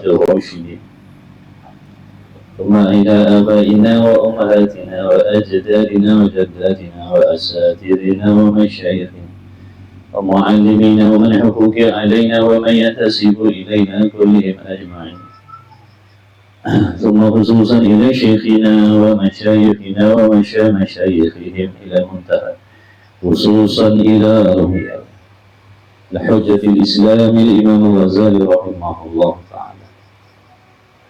الراشدين ثم إلى آبائنا وأمهاتنا وأجدادنا وجداتنا وأساتذتنا ومشايخنا ومعلمين ومن حقوق علينا ومن ينتسب إلينا كلهم أجمعين ثم خصوصا إلى شيخنا ومشايخنا ومشايخهم إلى المنتهى خصوصا إلى رؤيا لحجة الإسلام الإمام الغزالي رحمه الله تعالى.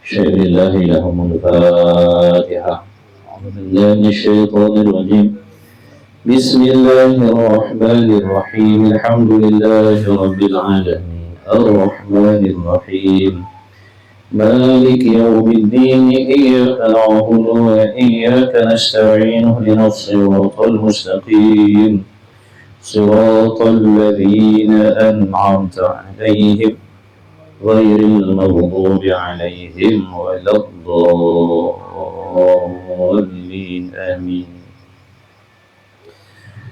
شعر الله لهم الفاتحة. أعوذ بالله من الشيطان الرجيم. بسم الله الرحمن الرحيم. الحمد لله رب العالمين الرحمن الرحيم مالك يوم الدين إياك نعبد وإياك نستعين اهدنا الصراط المستقيم صراط الذين أنعمت عليهم غير المغضوب عليهم ولا الضالين آمين.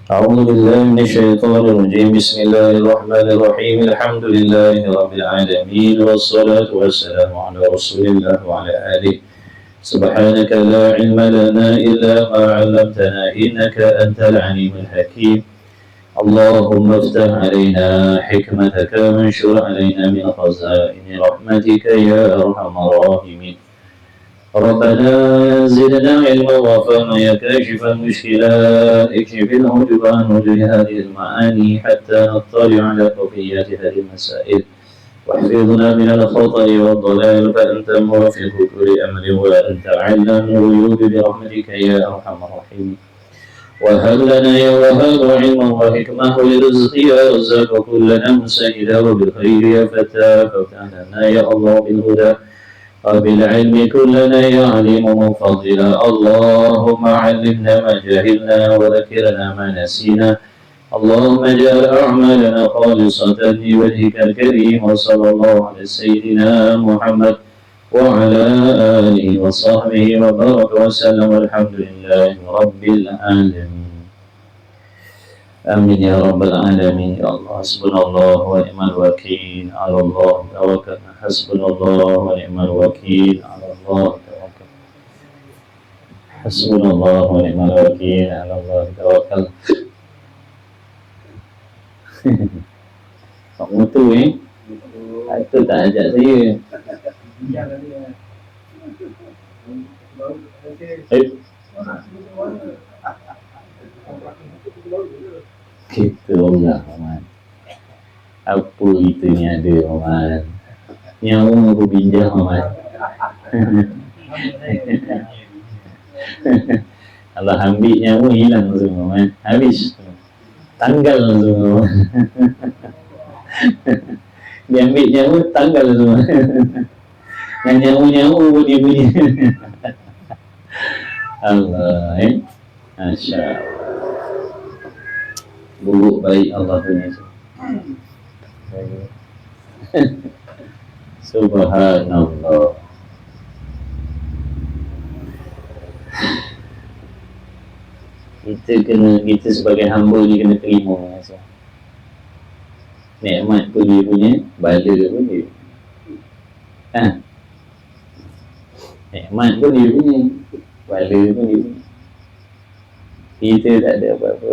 أعوذ بالله من الشيطان الرجيم. بسم الله الرحمن الرحيم. الحمد لله رب العالمين والصلاة والسلام على رسول الله وعلى آله. سبحانك لا علم لنا إلا ما علمتنا إنك أنت العليم الحكيم. اللهم افتح علينا حكمتك وانشر علينا من خزائن رحمتك يا أرحم الراحمين. ربنا زدنا علما وفهما يا كاشف المشكلات اكشف الحجب عن وجه هذه المعاني حتى نطلع على خفيات هذه المسائل واحفظنا من الخطأ والضلال فأنت موفق كل أمر وأنت علام الغيوب برحمتك يا أرحم الراحمين. وهب لنا يا وهاب علما وحكمة ولرزق يا رزاق كلنا مسيدا وبالخير يا فتاح فافتح لنا يا الله بالهدى وبالعلم كلنا يا عليم مفضلا. اللهم علمنا ما جهلنا وذكرنا ما نسينا. اللهم اجعل أعمالنا خالصة لوجهك الكريم. وصلى الله على سيدنا محمد وعلى آله وصحبه وبارك وسلم والحمد لله رب العالمين. آمين يا رب العالمين. يا الله حسبنا الله ونعم الوكيل على الله توكلنا. حسبنا الله ونعم الوكيل على الله توكلنا. حسبنا الله ونعم الوكيل على الله توكلنا. Kamu tu itu tak ajak saya. Kita Allah Muhammad. Apa itu ni ada Muhammad? Nyawa aku pinjam Muhammad. Allah ambil nyawa hilang semua Muhammad. Habis. Tanggal semua. Dia ambil nyawa tanggal semua. Dan nyawa-nyawa pun dia punya. Allah Masya Allah. Buruk baik Allah punya. Subhanallah. Kita sebagai hamba ni kena terima. Nikmat pun dia punya, bala pun dia. Nikmat pun dia punya, bala pun dia punya. Kita tak ada apa-apa.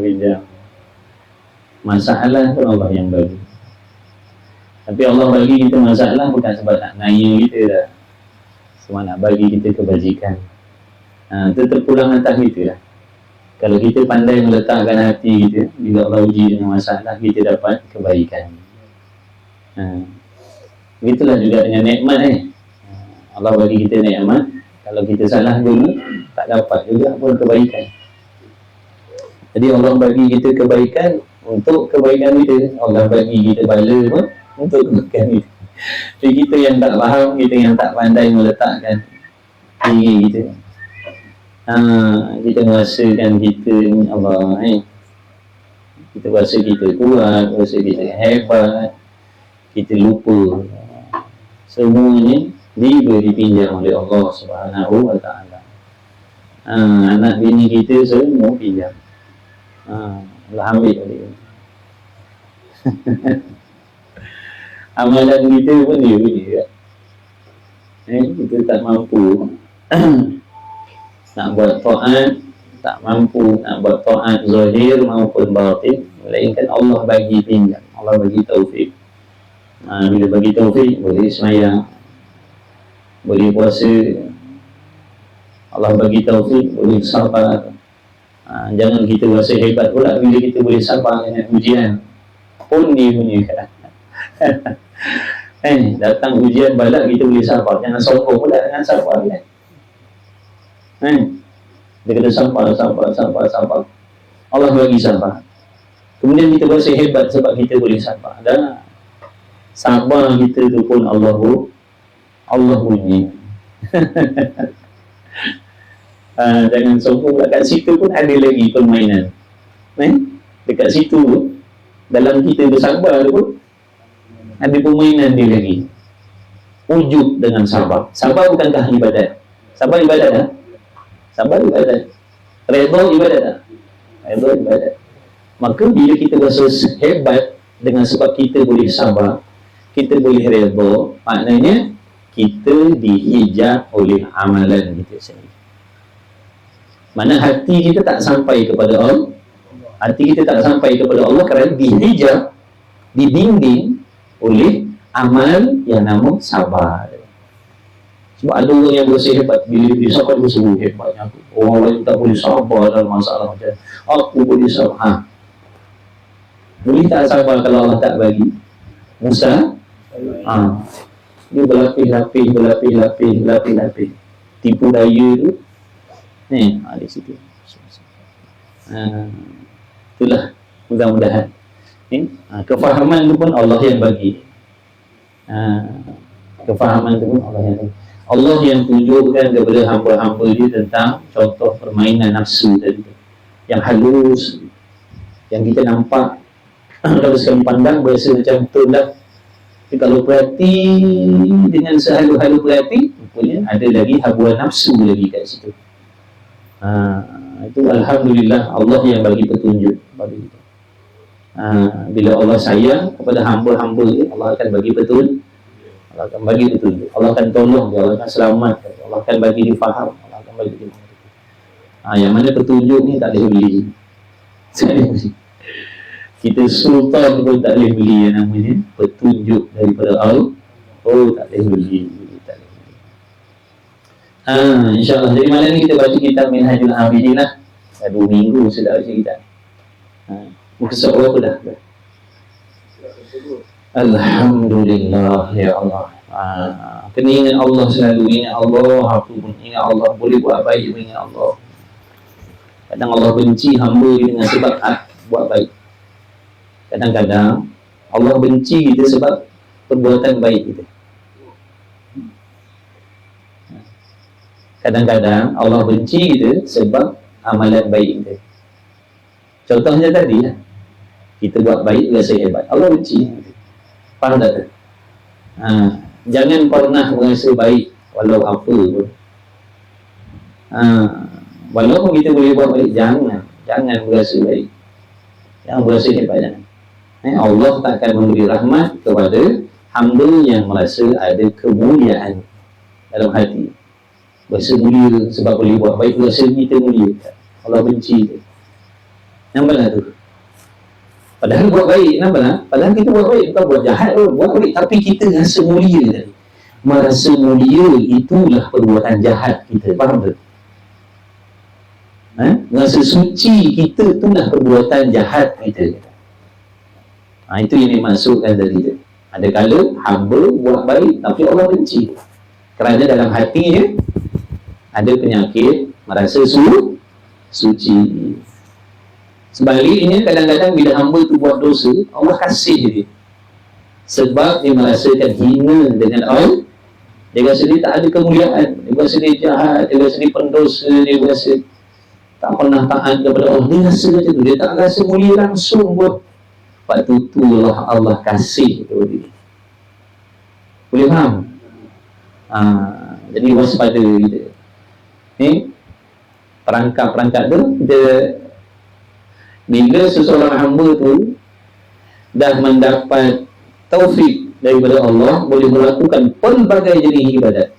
Bijak. Masalah pun Allah yang bagi. Tapi Allah bagi kita masalah bukan sebab nak naya kita dah. Sebab nak bagi kita kebajikan. Itu terpulang atas kita lah. Kalau kita pandai meletakkan hati kita, bila Allah uji dengan masalah, kita dapat kebaikan. Begitulah juga dengan nikmat Allah bagi kita nikmat. Kalau kita salah dulu, tak dapat juga pun kebaikan. Jadi Allah bagi kita kebaikan untuk kebaikan kita. Allah bagi kita bala pun untuk kebaikan kita. Jadi kita yang tak faham, kita yang tak pandai meletakkan diri kita. Kita merasakan kita ni Allah kita rasa kita kuat, rasa kita hebat, kita lupa. Semuanya dipinjam oleh Allah Subhanahu wa ta'ala. Anak bini kita semua pinjam. Allah ambil oleh Amalan kita pun dia. Kita tak mampu nak buat taat, tak mampu nak buat taat zahir maupun batin, melainkan Allah bagi pinjam, Allah bagi taufik. Bila bagi taufik, boleh sembahyang, boleh puasa. Allah bagi taufik, boleh sabar. Jangan kita rasa hebat pula bila kita boleh sabar dengan ujian pun dia punya datang ujian balak kita boleh sabar. Jangan sombong pula dengan sabar kan. Dia kata sabar. Allah bagi sabar. Kemudian kita rasa hebat sebab kita boleh sabar. Dan sabar kita tu pun Allah punya. Jangan sombong pula. Kat situ pun ada lagi permainan. Dekat situ dalam kita bersabar tu pun ada permainan dia lagi. Wujud dengan sabar. Sabar bukankah ibadat? Sabar ibadat tak? Sabar ibadat. Redha ibadat tak? Redha ibadat. Maka bila kita rasa hebat dengan sebab kita boleh sabar, kita boleh redha, maknanya kita dihijab oleh amalan kita sendiri. Mana hati kita tak sampai kepada Allah. Hati kita tak sampai kepada Allah kerana dihijab, dibimbing oleh amal yang nama sabar. Sebab ada orang yang berasa hebat, bila dia sabar dia berasa hebatnya aku. Orang lain tak boleh sabar dalam masalah macam aku boleh sabar. Boleh tak sabar kalau Allah tak bagi? Musa dia berlapis-lapis tipu daya tu di situ. Itulah mudah-mudahan kefahaman tu pun Allah yang bagi. Kefahaman tu pun Allah yang bagi. Allah yang tunjukkan kepada hamba-hamba dia tentang contoh permainan nafsu tadi, yang halus, yang kita nampak kalau sekali pandang berasa macam betul lah. Tapi kalau perhati dengan sehalu-halu perhati, rupanya ada lagi habuan nafsu lagi kat situ. Itu Alhamdulillah Allah yang bagi petunjuk bagi kita. Bila Allah sayang kepada hamba-hamba dia, Allah akan bagi petunjuk. Allah akan bagi petunjuk. Allah akan tolong dia, Allah akan selamatkan, Allah akan bagi dia faham, Allah akan bagi dia mengerti. Yang mana petunjuk ni tak boleh beli. Tak boleh beli. Kita sultan pun tak boleh beli yang namanya petunjuk daripada Allah. Tak boleh beli. InsyaAllah. Jadi malam ni kita baca kitab Minhajul Abidin lah. 2 minggu sudah baca kitab. Muka surat berapa dah? Alhamdulillah ya Allah. Kena ingat Allah selalu. Ingat Allah, aku pun ingat Allah. Boleh buat baik, ingat Allah. Kadang Allah benci hamba dengan sebab buat baik. Kadang-kadang Allah benci kita sebab perbuatan baik kita. Kadang-kadang Allah benci kita sebab amalan baik kita. Contohnya tadi lah, kita buat baik rasa hebat, Allah benci. Faham tak? Jangan pernah merasa baik walau apa pun. Walaupun kita boleh buat baik, jangan berasa baik, jangan berasa hebat. Allah tak akan memberi rahmat kepada hamba yang merasa ada kemuliaan dalam hati. Berasa mulia sebab boleh buat baik, berasa kita mulia. Allah benci tu. Nampaklah tu. Padahal buat baik, nampaklah. Padahal kita buat baik, bukan buat jahat pun, buat baik, tapi kita rasa mulia tadi. Merasa mulia itulah perbuatan jahat kita. Faham tak? Rasa suci kita itulah perbuatan jahat kita. Itu yang dimaksudkan tadi tu. Ada kala hamba buat baik tapi Allah benci. Kerana dalam hatinya ada penyakit merasa suci. Sebaliknya kadang-kadang bila hamba tu buat dosa, Allah kasih dia. Sebab dia merasakan hina dengan Allah. Dia rasa dia tak ada kemuliaan. Dia rasa dia jahat, dia rasa dia pendosa, dia rasa tak pernah taat kepada Allah. Dia rasa macam tu. Dia tak rasa mulia langsung buat. Waktu tu Allah kasih kepada dia. Boleh faham? Jadi waspada kita. Perangkap-perangkap tu kita, bila seseorang hamba tu dah mendapat taufik daripada Allah, boleh melakukan pelbagai jenis ibadat,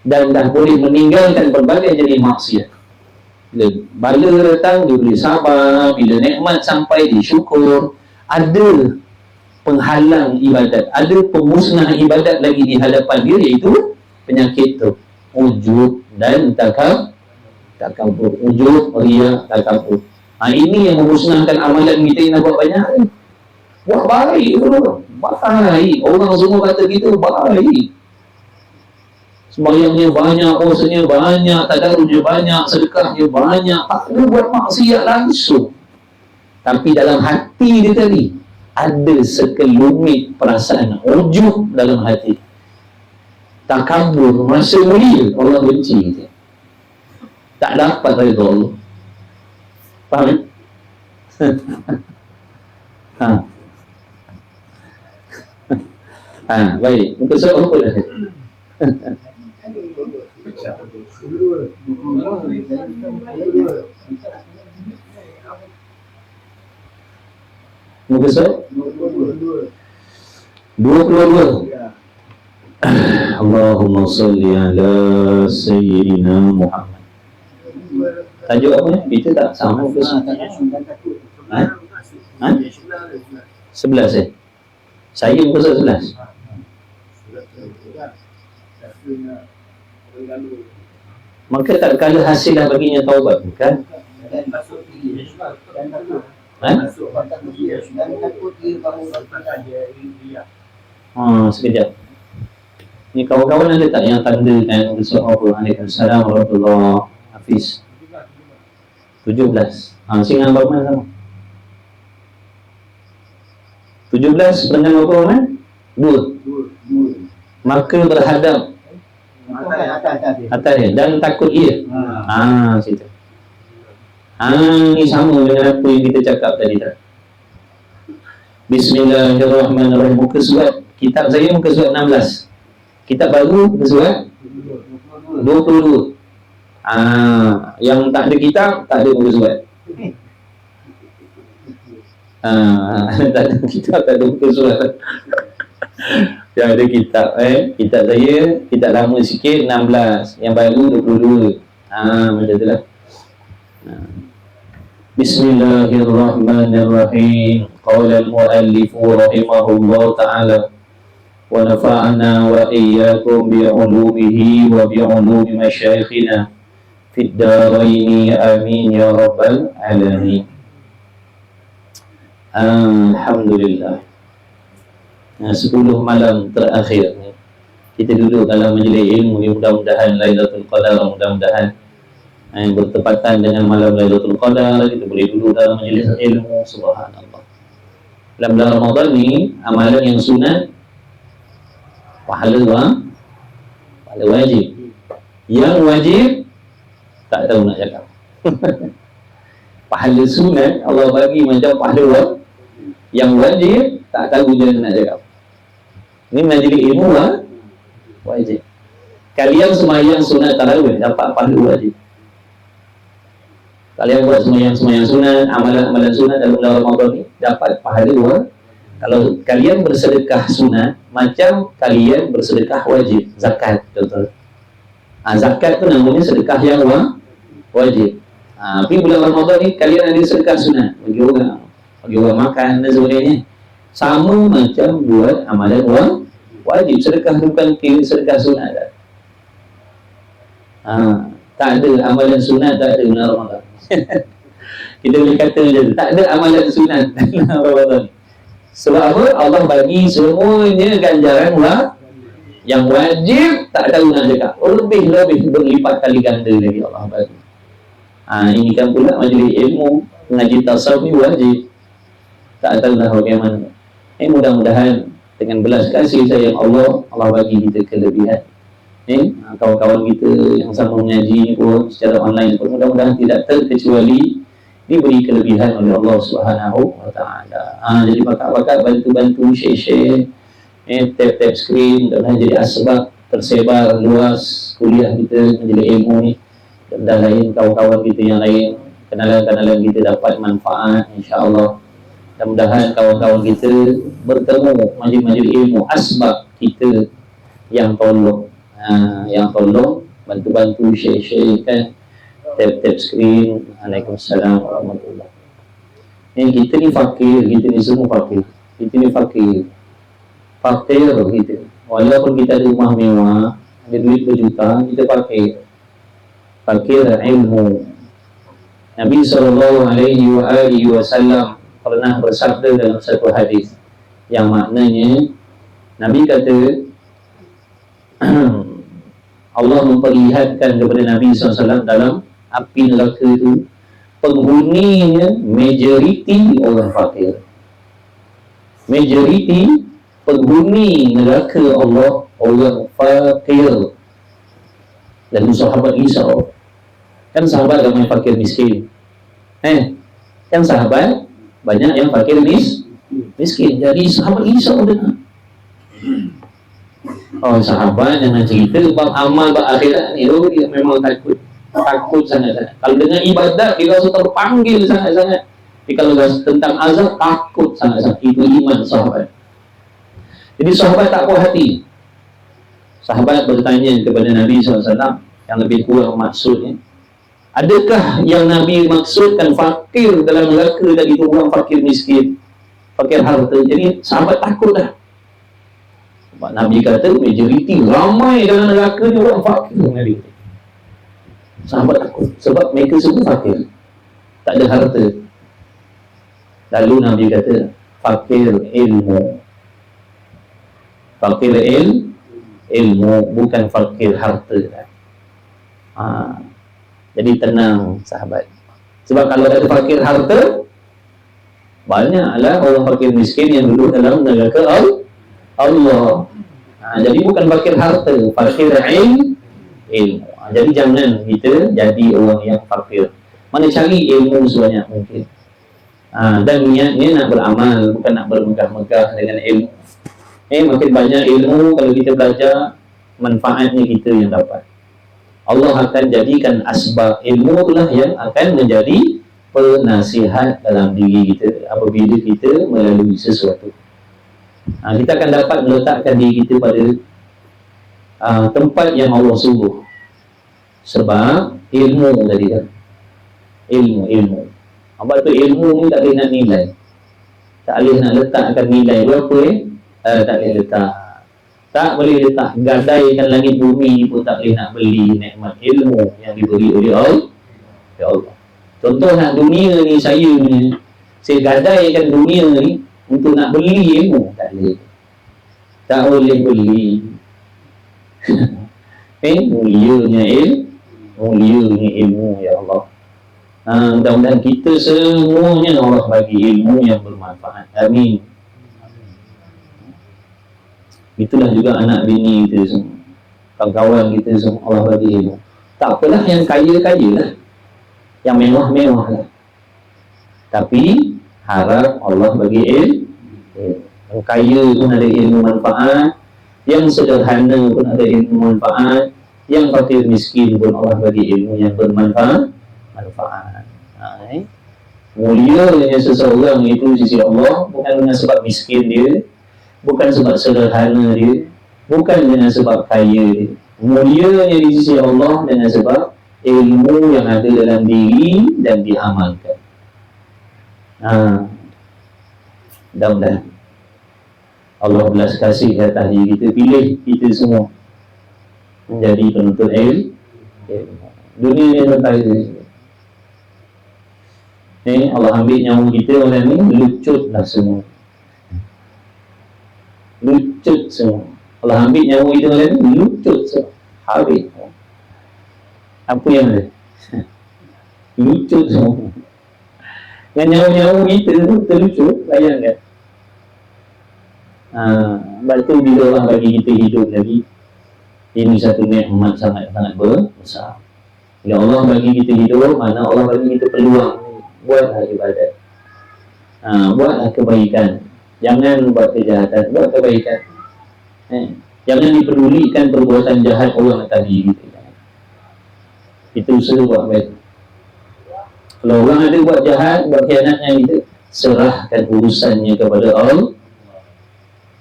dan dah boleh meninggalkan pelbagai jenis maksiat. Bila bala datang, dia boleh sabar. Bila nikmat sampai, dia syukur. Ada penghalang ibadat, ada pemusnah ibadat lagi di hadapan dia, iaitu penyakit tu, ujub dan takabur. Ujub, riya, takabur. Ini yang memusnahkan amalan kita yang nak buat banyak. Buat baik dulu, baik. Orang semua kata kita baik, sembahyangnya banyak, puasanya banyak, tadarrujnya banyak, sedekahnya banyak, tak ada buat maksiat langsung. Tapi dalam hati dia tadi ada sekelumit perasaan ujub dalam hati, takabur, rasa mulia. Allah benci kita, tak dapat redha Allah. Faham? Baik. Muka surat apa dah? Muka surat 22. Allahumma salli ala Sayyidina Muhammad. Tajuk apa ni? Kita tak sama ke? 11 Saya muka surat 11. Maka tak kala hasil dah baginya taubat, bukan? Sekejap. Ni kawan-kawan ada tak yang tanda kan besok apa? Waalaikumsalam warahmatullahi Hafiz. 17. Singan berapa mana sama? 17 dengan berapa mana? 2. Maka berhadap atas dia dan takut ia. Situ. Ini sama dengan apa yang kita cakap tadi tak? Bismillahirrahmanirrahim. Muka surat kitab saya muka surat 16. Kitab baru muka surat 22. Yang tak ada kitab, tak ada muka surat. Tak ada kitab, tak ada muka surat. Yang ada kitab, kitab saya, kitab lama sikit 16, yang baru 22. Macam tu lah. Bismillahirrahmanirrahim. Qala al-muallif rahimahullah ta'ala wa nafa'ana wa iyyakum bi'ulumihi wa bi'ulumi masyayikhina fid daraini amin ya rabbal alamin. Alhamdulillah. 10 malam terakhir ni kita duduk dalam majlis ilmu ni, mudah-mudahan Lailatul Qadar, mudah-mudahan bertepatan dengan malam Lailatul Qadar, kita boleh duduk dalam majlis ilmu. Subhanallah. Dalam bulan Ramadan ni, amalan yang sunat pahala wajib. Yang wajib tak tahu nak cakap. Pahala sunat Allah bagi macam pahala, yang wajib tak tahu je nak cakap. Ini majlis ilmu wajib. Kalian sembahyang sunat tarawih dapat pahala wajib. Kalian buat sembahyang sunat, amalan-amalan sunat dalam bulan Ramadan ni dapat pahala. Kalau kalian bersedekah sunat, macam kalian bersedekah wajib. Zakat contoh. Zakat tu namanya sedekah yang wajib. Tapi bulan Ramadan ni kalian ada sedekah sunat, bagi orang makan dan sebagainya. Sama macam buat amalan wajib. Sedekah bukan kira sedekah sunat tak. Tak ada amalan sunat, tak ada bulan Ramadan. Kita boleh kata je, tak ada amalan sunat dalam Ramadan. Sebab apa? Allah bagi semuanya ganjaran yang wajib tak tahu nak cakap. Lebih berlipat kali ganda lagi Allah bagi. Ini kan pula majlis ilmu, mengaji tasawuf ni wajib. Tak tahulah bagaimana. Mudah-mudahan dengan belas kasih sayang Allah bagi kita kelebihan. Kawan-kawan kita yang sama mengaji pun secara online pun mudah-mudahan tidak terkecuali diberi kelebihan oleh Allah Subhanahu wa taala. Jadi bakat-bakat bantu-bantu share, tap screen dan jadi asbab tersebar luas kuliah kita menjadi ilmu ni, dan lain kawan-kawan kita yang lain, kenalan-kenalan kita dapat manfaat insya-Allah. Mudah-mudahan kawan-kawan kita bertemu majlis-majlis ilmu, asbab kita yang tolong, yang tolong bantu-bantu share-share kan, tap-tap screen. Waalaikumsalam warahmatullahi. Kita ni fakir, kita ni semua fakir. Kita ni fakir kita. Walaupun kita ada rumah mewah, ada duit berjuta, kita fakir ilmu. Nabi SAW pernah bersabda dalam satu hadis yang maknanya Nabi kata Allah memperlihatkan kepada Nabi SAW dalam api neraka itu penghuninya majoriti orang fakir. Majoriti penghuni neraka Allah orang fakir. Lalu sahabat risau, kan sahabat ramai fakir miskin, kan sahabat banyak yang fakir miskin. Jadi sahabat risau dengar. Oh, sahabat jangan cerita bab amal bab akhirat ni. Oh, dia memang takut sangat-sangat. Kalau dengan ibadat dia rasa terpanggil sangat-sangat. Tapi kalau tentang azab takut sangat-sangat. Itu iman sahabat. Jadi sahabat tak puas hati. Sahabat bertanya kepada Nabi SAW yang lebih kurang maksudnya, adakah yang Nabi maksudkan fakir dalam neraka tadi itu orang fakir miskin, fakir harta? Jadi sahabat takut dah. Sebab Nabi kata majoriti ramai dalam neraka ni orang fakir. Nabi, sahabat takut sebab mereka semua fakir, tak ada harta. Lalu Nabi kata fakir ilmu. Fakir ilmu, bukan fakir harta. Jadi tenang sahabat. Sebab kalau ada fakir harta, banyaklah orang fakir miskin yang duduk dalam neraka Allah. Jadi bukan fakir harta, fakir ilmu. Jadi jangan kita jadi orang yang fakir. Mana cari ilmu sebanyak mungkin. Dan niatnya nak beramal, bukan nak bermegah-megah dengan ilmu. Makin banyak ilmu, kalau kita belajar, manfaatnya kita yang dapat. Allah akan jadikan asbab ilmu itulah yang akan menjadi penasihat dalam diri kita apabila kita melalui sesuatu. Kita akan dapat meletakkan diri kita pada tempat yang Allah suruh. Sebab ilmu tadi kan, ilmu. Sebab tu ilmu ni tak boleh nak nilai, tak boleh nak letakkan nilai berapa tak boleh letak. Tak boleh letak gadaikan langit bumi pun tak boleh nak beli nikmat ilmu yang diberi oleh Allah. Ya Allah. Contoh nak dunia ni, saya gadaikan dunia ni untuk nak beli ilmu, tak boleh. Tak boleh beli. Mulianya ilmu ya Allah. Mudah-mudahan kita semuanya Allah bagi ilmu yang bermanfaat. Amin. Itulah juga anak bini kita semua, kawan-kawan kita semua Allah bagi ilmu. Tak apalah yang kaya-kaya lah, yang mewah-mewah lah, tapi harap Allah bagi ilmu. Yang kaya pun ada ilmu manfaat, yang sederhana pun ada ilmu manfaat, yang fakir miskin pun Allah bagi ilmu yang bermanfaat. Mulianya seseorang itu sisi Allah bukan dengan sebab miskin dia, bukan sebab sederhana dia, bukan dengan sebab kaya dia. Mulianya di sisi Allah dengan sebab ilmu yang ada dalam diri dan diamalkan. Mudah-mudahan Allah belas kasih ke atas diri kita, pilih kita semua menjadi penuntut ilmu. Dunia ni tentang Allah ambil nyawa kita orang ni, lucutlah semua. Lucut semua. Allah ambil nyawa kita orang ni, lucut semua. Habis. Apa yang ada? Lucut semua. Dengan nyawa-nyawa kita tu terlucut, bayangkan. Sebab tu bila orang bagi kita hidup lagi, ini satu nikmat sangat-sangat besar. Bila Allah bagi kita hidup, mana Allah bagi kita peluang, buatlah ibadat, buatlah kebaikan. Jangan buat kejahatan, buat kebaikan. Jangan dipedulikan perbuatan jahat orang atas diri kita. Itu usaha buat baik. Kalau orang ada buat jahat, buat khianat dengan kita, serahkan urusannya kepada Allah.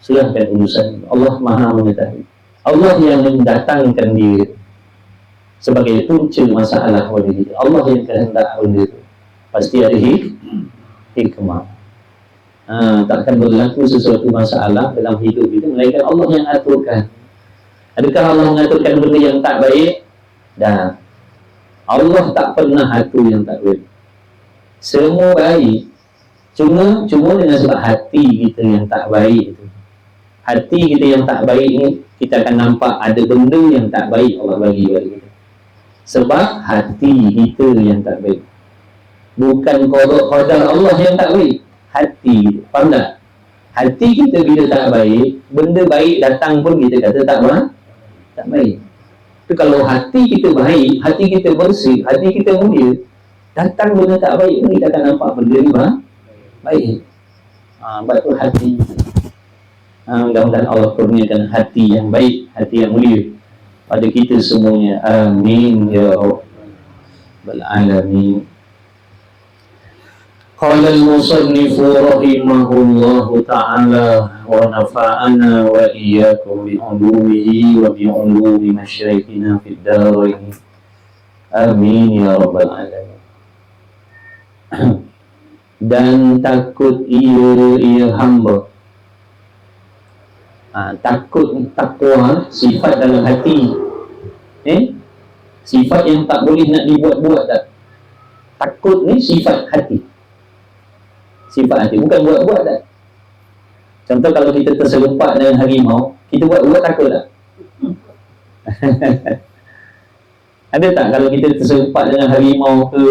Serahkan urusan. Allah Maha mengetahui. Allah yang mendatangkan dia sebagai punca masalah pada kita. Allah yang kehendak benda itu pasti ada hikmah. Takkan berlaku sesuatu masalah dalam hidup itu melainkan Allah yang aturkan. Adakah Allah mengaturkan benda yang tak baik? Dah, Allah tak pernah atur yang tak baik. Semua baik. Cuma dengan sebab hati kita yang tak baik itu. Hati kita yang tak baik ni, kita akan nampak ada benda yang tak baik Allah bagi kepada kita. Sebab hati kita yang tak baik. Bukan qadar Allah yang tak baik. Hati kita. Faham tak? Hati kita bila tak baik, benda baik datang pun kita kata tak baik. Tapi kalau hati kita baik, hati kita bersih, hati kita mulia, datang benda tak baik pun kita akan nampak benda ni baik. Sebab tu hati. Mudah-mudahan Allah kurniakan hati yang baik, hati yang mulia pada kita semuanya. Amin ya rabbal alamin. Qala al-musannifu rahimahullahu ta'ala wa nafa'ana wa iyyakum bi ulumihi wa bi ulumi masyayikhina fid darain. Amin ya rabbal alamin. Dan takut ia hamba. Takwa sifat dalam hati. Sifat yang tak boleh nak dibuat-buat tak. Takut ni sifat hati. Sifat hati, bukan buat-buat tak. Contoh kalau kita terserempak dengan harimau, kita buat-buat takut tak? Ada tak kalau kita terserempak dengan harimau ke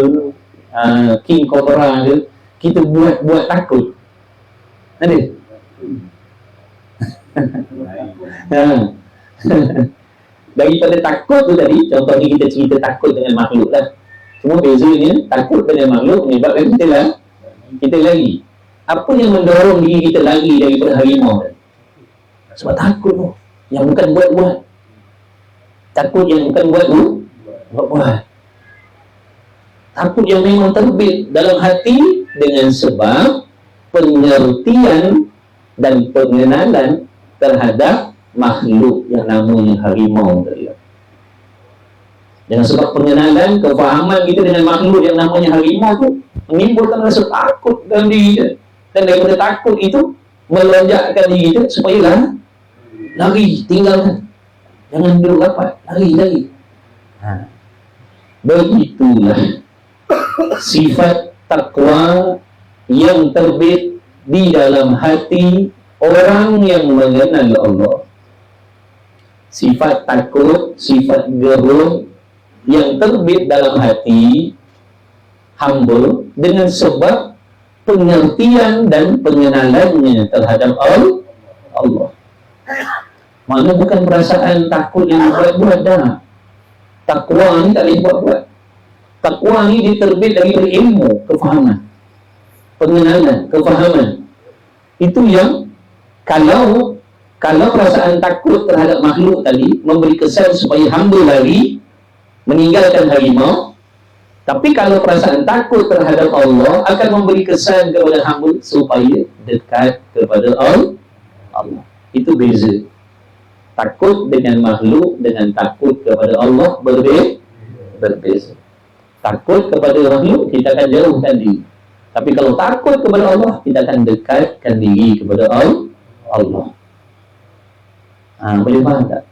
king cobra ke, kita buat takut? Ada? Daripada takut tu tadi, contohnya kita cerita takut dengan makhluk lah. Cuma bezanya takut dengan makhluk menyebabkan kita lari. Apa yang mendorong diri kita lari daripada harimau? Sebab takut tu, yang bukan buat-buat. Takut yang bukan buat-buat. Takut yang memang terbit dalam hati dengan sebab pengertian dan pengenalan terhadap makhluk yang namanya harimau tadi. Dengan sebab pengenalan, kefahaman kita dengan makhluk yang namanya harimau tu menimbulkan rasa takut dalam diri kita. Dan daripada takut itu melonjakkan diri kita supaya lari, tinggalkan. Jangan duduk rapat, lari. Begitulah sifat takwa yang terbit di dalam hati orang yang mengenal Allah. Sifat takut, sifat gerung yang terbit dalam hati hamba dengan sebab pengertian dan pengenalannya terhadap Allah. Maknanya bukan perasaan takut yang buat-buat dah. Takwa ni tak boleh buat-buat. Takwa ni dia terbit daripada ilmu, kefahaman, pengenalan, kefahaman. Itu yang kalau perasaan takut terhadap makhluk tadi memberi kesan supaya hamba lari, meninggalkan harimau. Tapi kalau perasaan takut terhadap Allah akan memberi kesan kepada hamba supaya dekat kepada Allah. Itu beza. Takut dengan makhluk dengan takut kepada Allah berbeza. Takut kepada makhluk kita akan jauhkan diri. Tapi kalau takut kepada Allah, kita akan dekatkan diri kepada Allah. Boleh faham tak?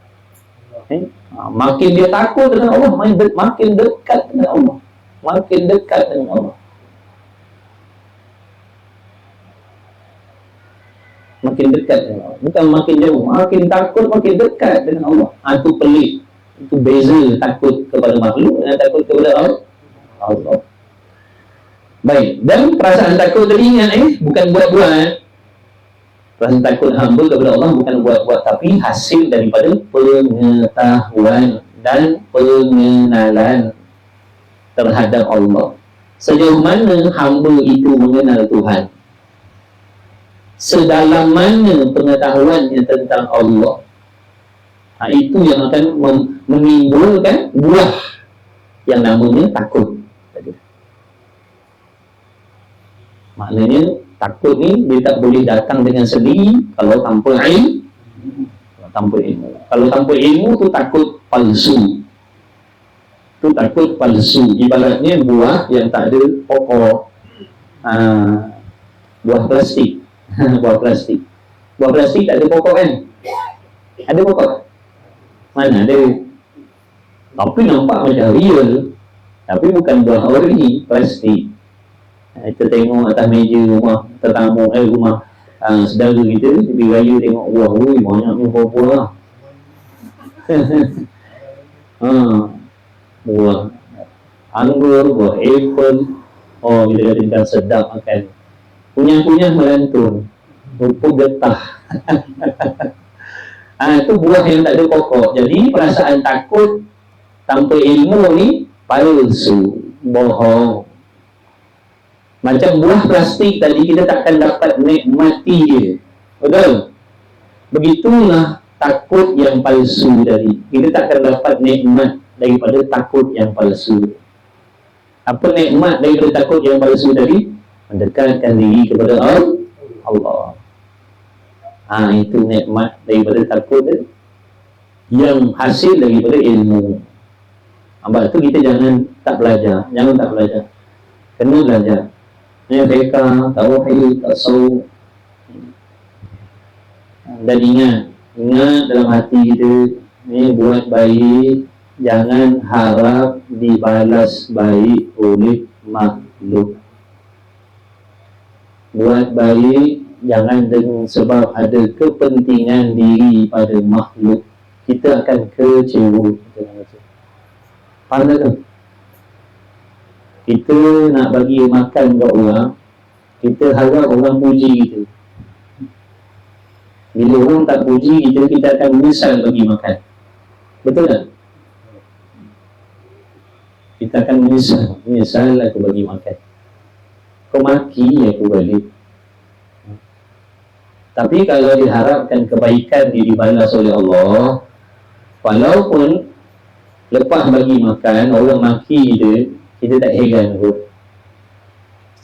Makin dia takut dengan Allah, makin dekat dengan Allah. Makin dekat dengan Allah. Makin dekat dengan Allah. Bukan makin jauh. Makin takut, makin dekat dengan Allah. Itu pelik. Itu beza takut kepada makhluk dengan takut kepada Allah. Baik. Dan perasaan takut tadi ingat bukan buat-buat. Perasaan takut hamba kepada Allah bukan buat-buat, tapi hasil daripada pengetahuan dan pengenalan terhadap Allah. Sejauh mana hamba itu mengenal Tuhan, sedalam mana pengetahuannya tentang Allah, itu yang akan menimbulkan buah yang namanya takut. Maknanya takut ni dia tak boleh datang dengan sendiri kalau tanpa ilmu. Kalau tanpa ilmu tu takut palsu. Tu takut palsu. Ibaratnya buah yang tak ada pokok. Buah plastik. Buah plastik. Buah plastik tak ada pokok kan? Ada pokok? Mana ada? Tapi nampak macam real. Tapi bukan buah ori, plastik. Kita tengok atas meja rumah tetamu, rumah saudara kita, di raya tengok, wah, banyaknya buah-buah lah. Buah anggur, buah apple. Oh, kita kata sedap makan. Kunyah-kunyah melantun, rupa getah. Itu buah yang tak ada pokok. Jadi perasaan takut tanpa ilmu ni palsu, bohong. Macam buah plastik tadi, kita takkan dapat nikmati dia. Betul? Begitulah takut yang palsu tadi. Kita takkan dapat nikmat daripada takut yang palsu. Apa nikmat daripada takut yang palsu tadi? Mendekatkan diri kepada Allah. Itu nikmat daripada takut tadi, yang hasil daripada ilmu. Sebab tu kita jangan tak belajar. Kena belajar. Fiqh, tauhid, tasawuf. Dan ingat dalam hati kita ni, buat baik, jangan harap dibalas baik oleh makhluk. Buat baik jangan dengan sebab ada kepentingan diri pada makhluk, kita akan kecewa. Faham tak? Kita nak bagi makan kat orang, kita harap orang puji kita. Bila orang tak puji kita, kita akan menyesal bagi makan. Betul tak? Kita akan menyesal aku bagi makan. Kau maki aku balik. Tapi kalau diharapkan kebaikan dibalas oleh Allah, walaupun lepas bagi makan orang maki kita tak heran pun.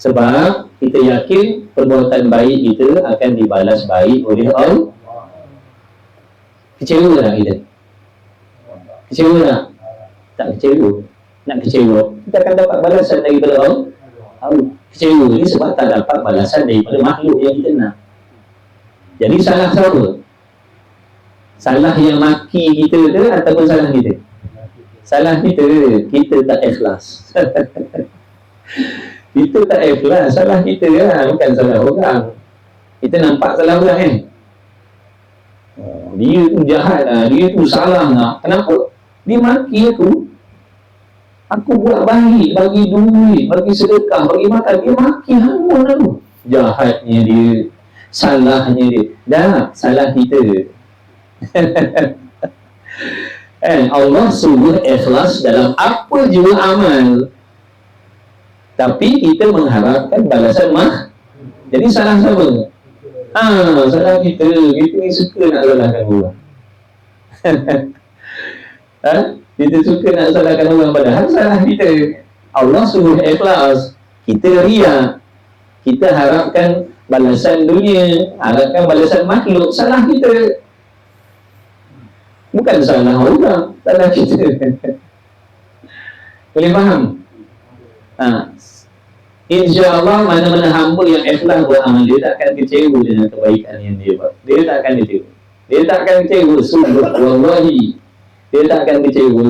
Sebab kita yakin perbuatan baik kita akan dibalas baik oleh Allah. Kecewa tak kita? Kecewa tak? Tak kecewa. Nak kecewa, kita akan dapat balasan daripada Allah. Kecewa ni sebab tak dapat balasan daripada makhluk yang kita nak. Jadi salah siapa? Salah yang maki kita ke ataupun salah kita? Salah kita. Kita tak ikhlas. Kita tak ikhlas. Salah kita lah, bukan salah orang. Kita nampak salah orang kan? Dia tu jahat lah, dia tu salah lah. Kenapa? Dia maki aku. Aku buat baik, bagi duit, bagi sedekah, bagi makan. Dia maki hangun aku. Jahatnya dia, salahnya dia. Dah, salah kita. Allah suruh ikhlas dalam apa jua amal. Tapi kita mengharapkan balasan Jadi salah siapa? Salah kita. Kita ni suka nak salahkan orang. Kita suka nak salahkan orang, padahal salah kita. Allah suruh ikhlas, kita riak. Kita harapkan balasan dunia, harapkan balasan makhluk. Salah kita. Bukan salah orang, salah kita. Boleh faham? InsyaAllah mana-mana hamba yang ikhlas buat amal, dia tak akan kecewa dengan kebaikan yang dia buat. Dia tak akan kecewa. Dia tak akan kecewa. Sungguh, wallahi, dia tak akan kecewa.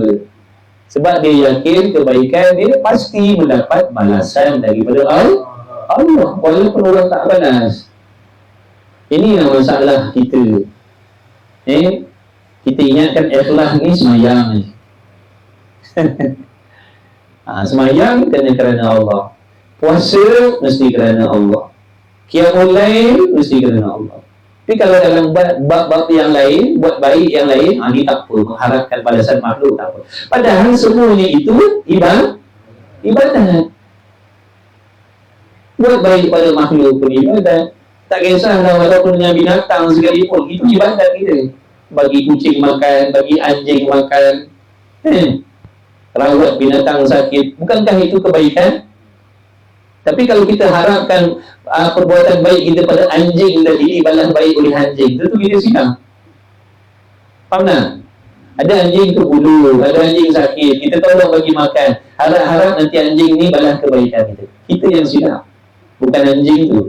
Sebab dia yakin kebaikan dia pasti mendapat balasan daripada Allah, walaupun orang tak balas. Inilah masalah kita. Kita ingatkan ikhlas ni semayang. Semayang kerana Allah. Puasa mesti kerana Allah. Qiyamul lail mesti kerana Allah. Tapi kalau dalam bab-bab yang lain, buat baik yang lain, ni tak apa, mengharapkan balasan makhluk tak apa. Padahal semuanya itu ibadat. Buat baik pada makhluk pun ibadat. Tak kisahlah walaupun dengan binatang sekalipun, itu ibadat kita. Bagi kucing makan, bagi anjing makan, rawat binatang sakit, bukankah itu kebaikan? Tapi kalau kita harapkan perbuatan baik kita pada anjing dan dibalas baik oleh anjing, itu kita silap. Faham tak? Ada anjing tu bulu, ada anjing sakit, kita tolong bagi makan, harap-harap nanti anjing ni balas kebaikan kita. Kita yang silap, bukan anjing tu.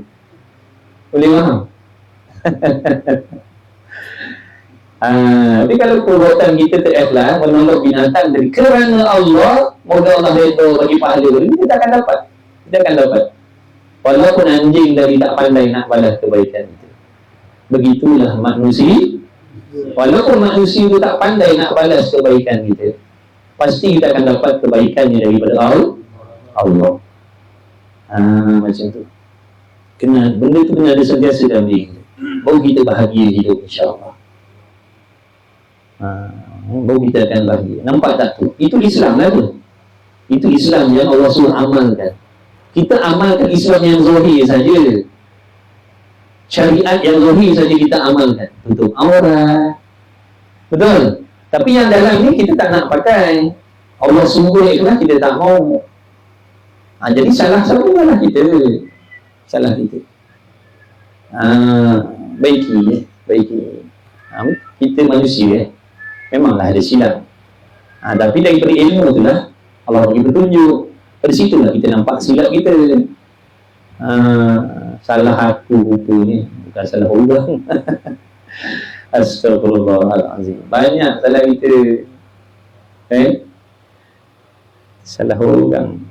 Boleh faham? Tapi kalau perbuatan kita terikhlas, menolong binatang dari kerana Allah, moga Allah redha bagi pahala, kita tak akan dapat. Kita akan dapat. Walaupun anjing dari tak pandai nak balas kebaikan kita. Begitulah manusia. Walaupun manusia itu tak pandai nak balas kebaikan kita, pasti kita akan dapat kebaikannya daripada Allah. Macam tu. Benda tu kena ada sentiasa dalam diri kita. Baru kita bahagia hidup, insyaAllah. Baru kita akan bahagia. Nampak tak tu? Itu Islam lah tu. Itu Islam yang Allah suruh amalkan. Kita amalkan Islam yang zahir saja. Syariat yang zahir saja kita amalkan. Tutup aurat. Betul? Tapi yang dalam ni kita tak nak pakai. Allah sungguh ikhlas, kita tak mau. Jadi salah lah kita. Salah kita. Baiki. Kita manusia. Memanglah ada silap. Tapi daripada ilmu tu lah Allah bagi petunjuk. Pada situlah kita nampak silap kita. Salah aku rupanya, bukan salah orang. Astagfirullahaladzim. Banyak salah kita. Salah orang.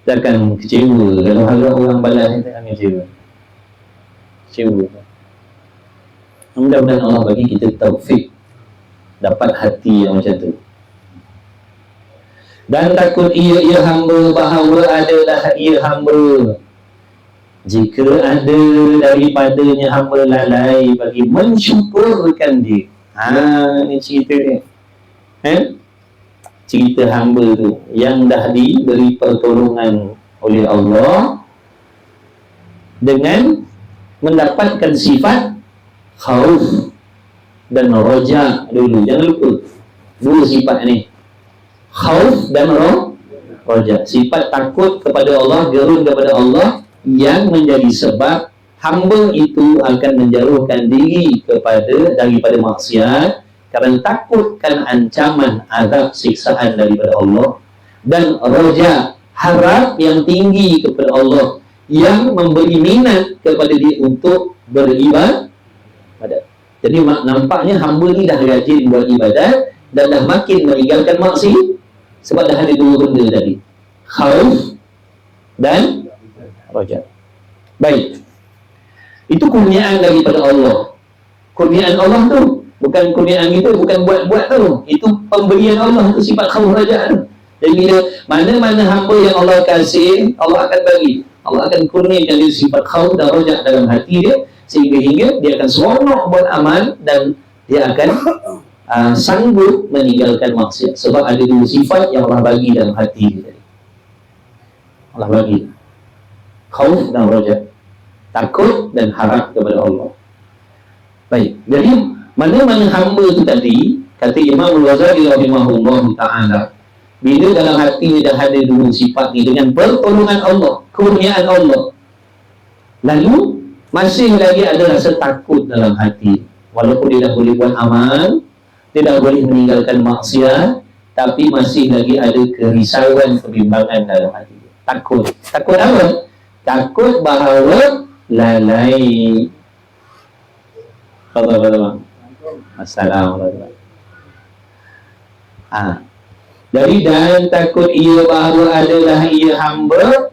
Kita akan kecewa kalau harap orang balas, kita akan kecewa. Mudah-mudahan Allah bagi kita taufik dapat hati yang macam tu. Dan takut ia hamba bahawa adalah ia hamba jika ada daripadanya hamba lalai bagi mensyukurkan dia. Ni cerita ni. Cerita hamba tu yang dah diberi pertolongan oleh Allah dengan mendapatkan sifat khauf dan roja dulu. Jangan lupa dua sifat ni, khauf dan roja. Sifat takut kepada Allah, gerun kepada Allah, yang menjadi sebab hamba itu akan menjauhkan diri daripada maksiat kerana takutkan ancaman azab siksaan daripada Allah, dan roja, harap yang tinggi kepada Allah yang memberi minat kepada dia untuk beribadah. Jadi nampaknya hamba ni dah rajin buat ibadat dan dah makin meninggalkan maksiat sebab dah ada dua benda tadi, khauf dan roja. Baik, itu kurniaan daripada Allah. Kurniaan Allah tu bukan kurniaan kita, bukan buat-buat tu. Itu pemberian Allah, itu sifat khauf raja tu. Jadi bila mana-mana hamba yang Allah kasih, Allah akan bagi, Allah akan kurniakan dia sifat khauf dan raja dalam hati dia, sehingga dia akan seronok buat amal dan dia akan sanggup meninggalkan maksiat. Sebab ada dua sifat yang Allah bagi dalam hati dia. Allah bagi khauf dan raja, takut dan harap kepada Allah. Baik, jadi mana-mana hamba itu tadi, kata Imam Al-Ghazali rahimahullah ta'ala, bila dalam hati dah ada dua sifat ni dengan pertolongan Allah, kurniaan Allah, lalu masih lagi ada rasa takut dalam hati, walaupun dia dah boleh buat amal, dia dah boleh meninggalkan maksiat, tapi masih lagi ada kerisauan, kebimbangan dalam hati. Takut apa? Takut bahawa lalai. Assalamualaikum. Dari dan takut ia bahawa adalah ia hamba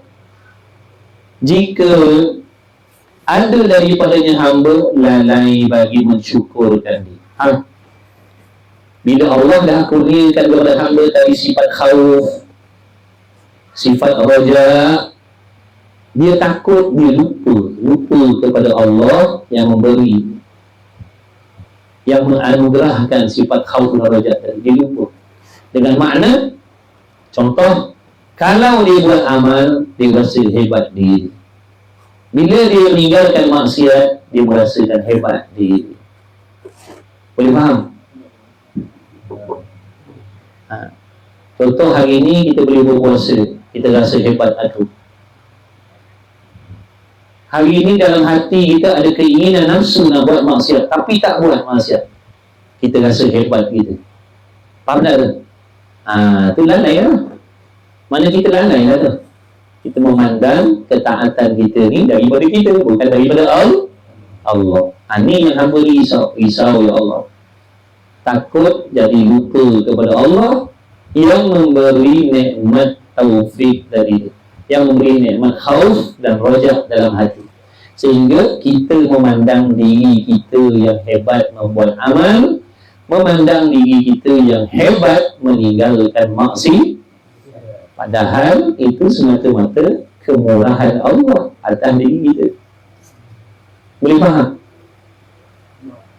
jika ada daripadanya hamba lalai bagi mensyukurkan dia. Bila Allah dah kurniakan kepada hamba tadi sifat khauf, sifat raja, dia takut, dia lupa kepada Allah yang memberi, yang menganugerahkan sifat khauf dan raja tadi. Dia lupa. Dengan makna, contoh, kalau dia buat amal, dia rasa hebat diri. Bila dia meninggalkan maksiat, dia merasakan hebat diri. Boleh faham? Contoh hari ini kita boleh berpuasa, kita rasa hebat aku. Hari ini dalam hati kita ada keinginan nafsu nak buat maksiat, tapi tak buat maksiat, kita rasa hebat kita. Faham tak tu? Tu lalai lah. Mana kita lalai lah tu. Kita memandang ketaatan kita ni daripada kita, bukan daripada Allah. Ni yang hamba risau ya Allah. Takut jadi lupa kepada Allah yang memberi nikmat taufik dari dia, yang memberi nikmat khauf dan rajah dalam hati, sehingga kita memandang diri kita yang hebat membuat amal, memandang diri kita yang hebat meninggalkan maksiat, padahal itu semata-mata kemurahan Allah atas diri kita. Boleh faham?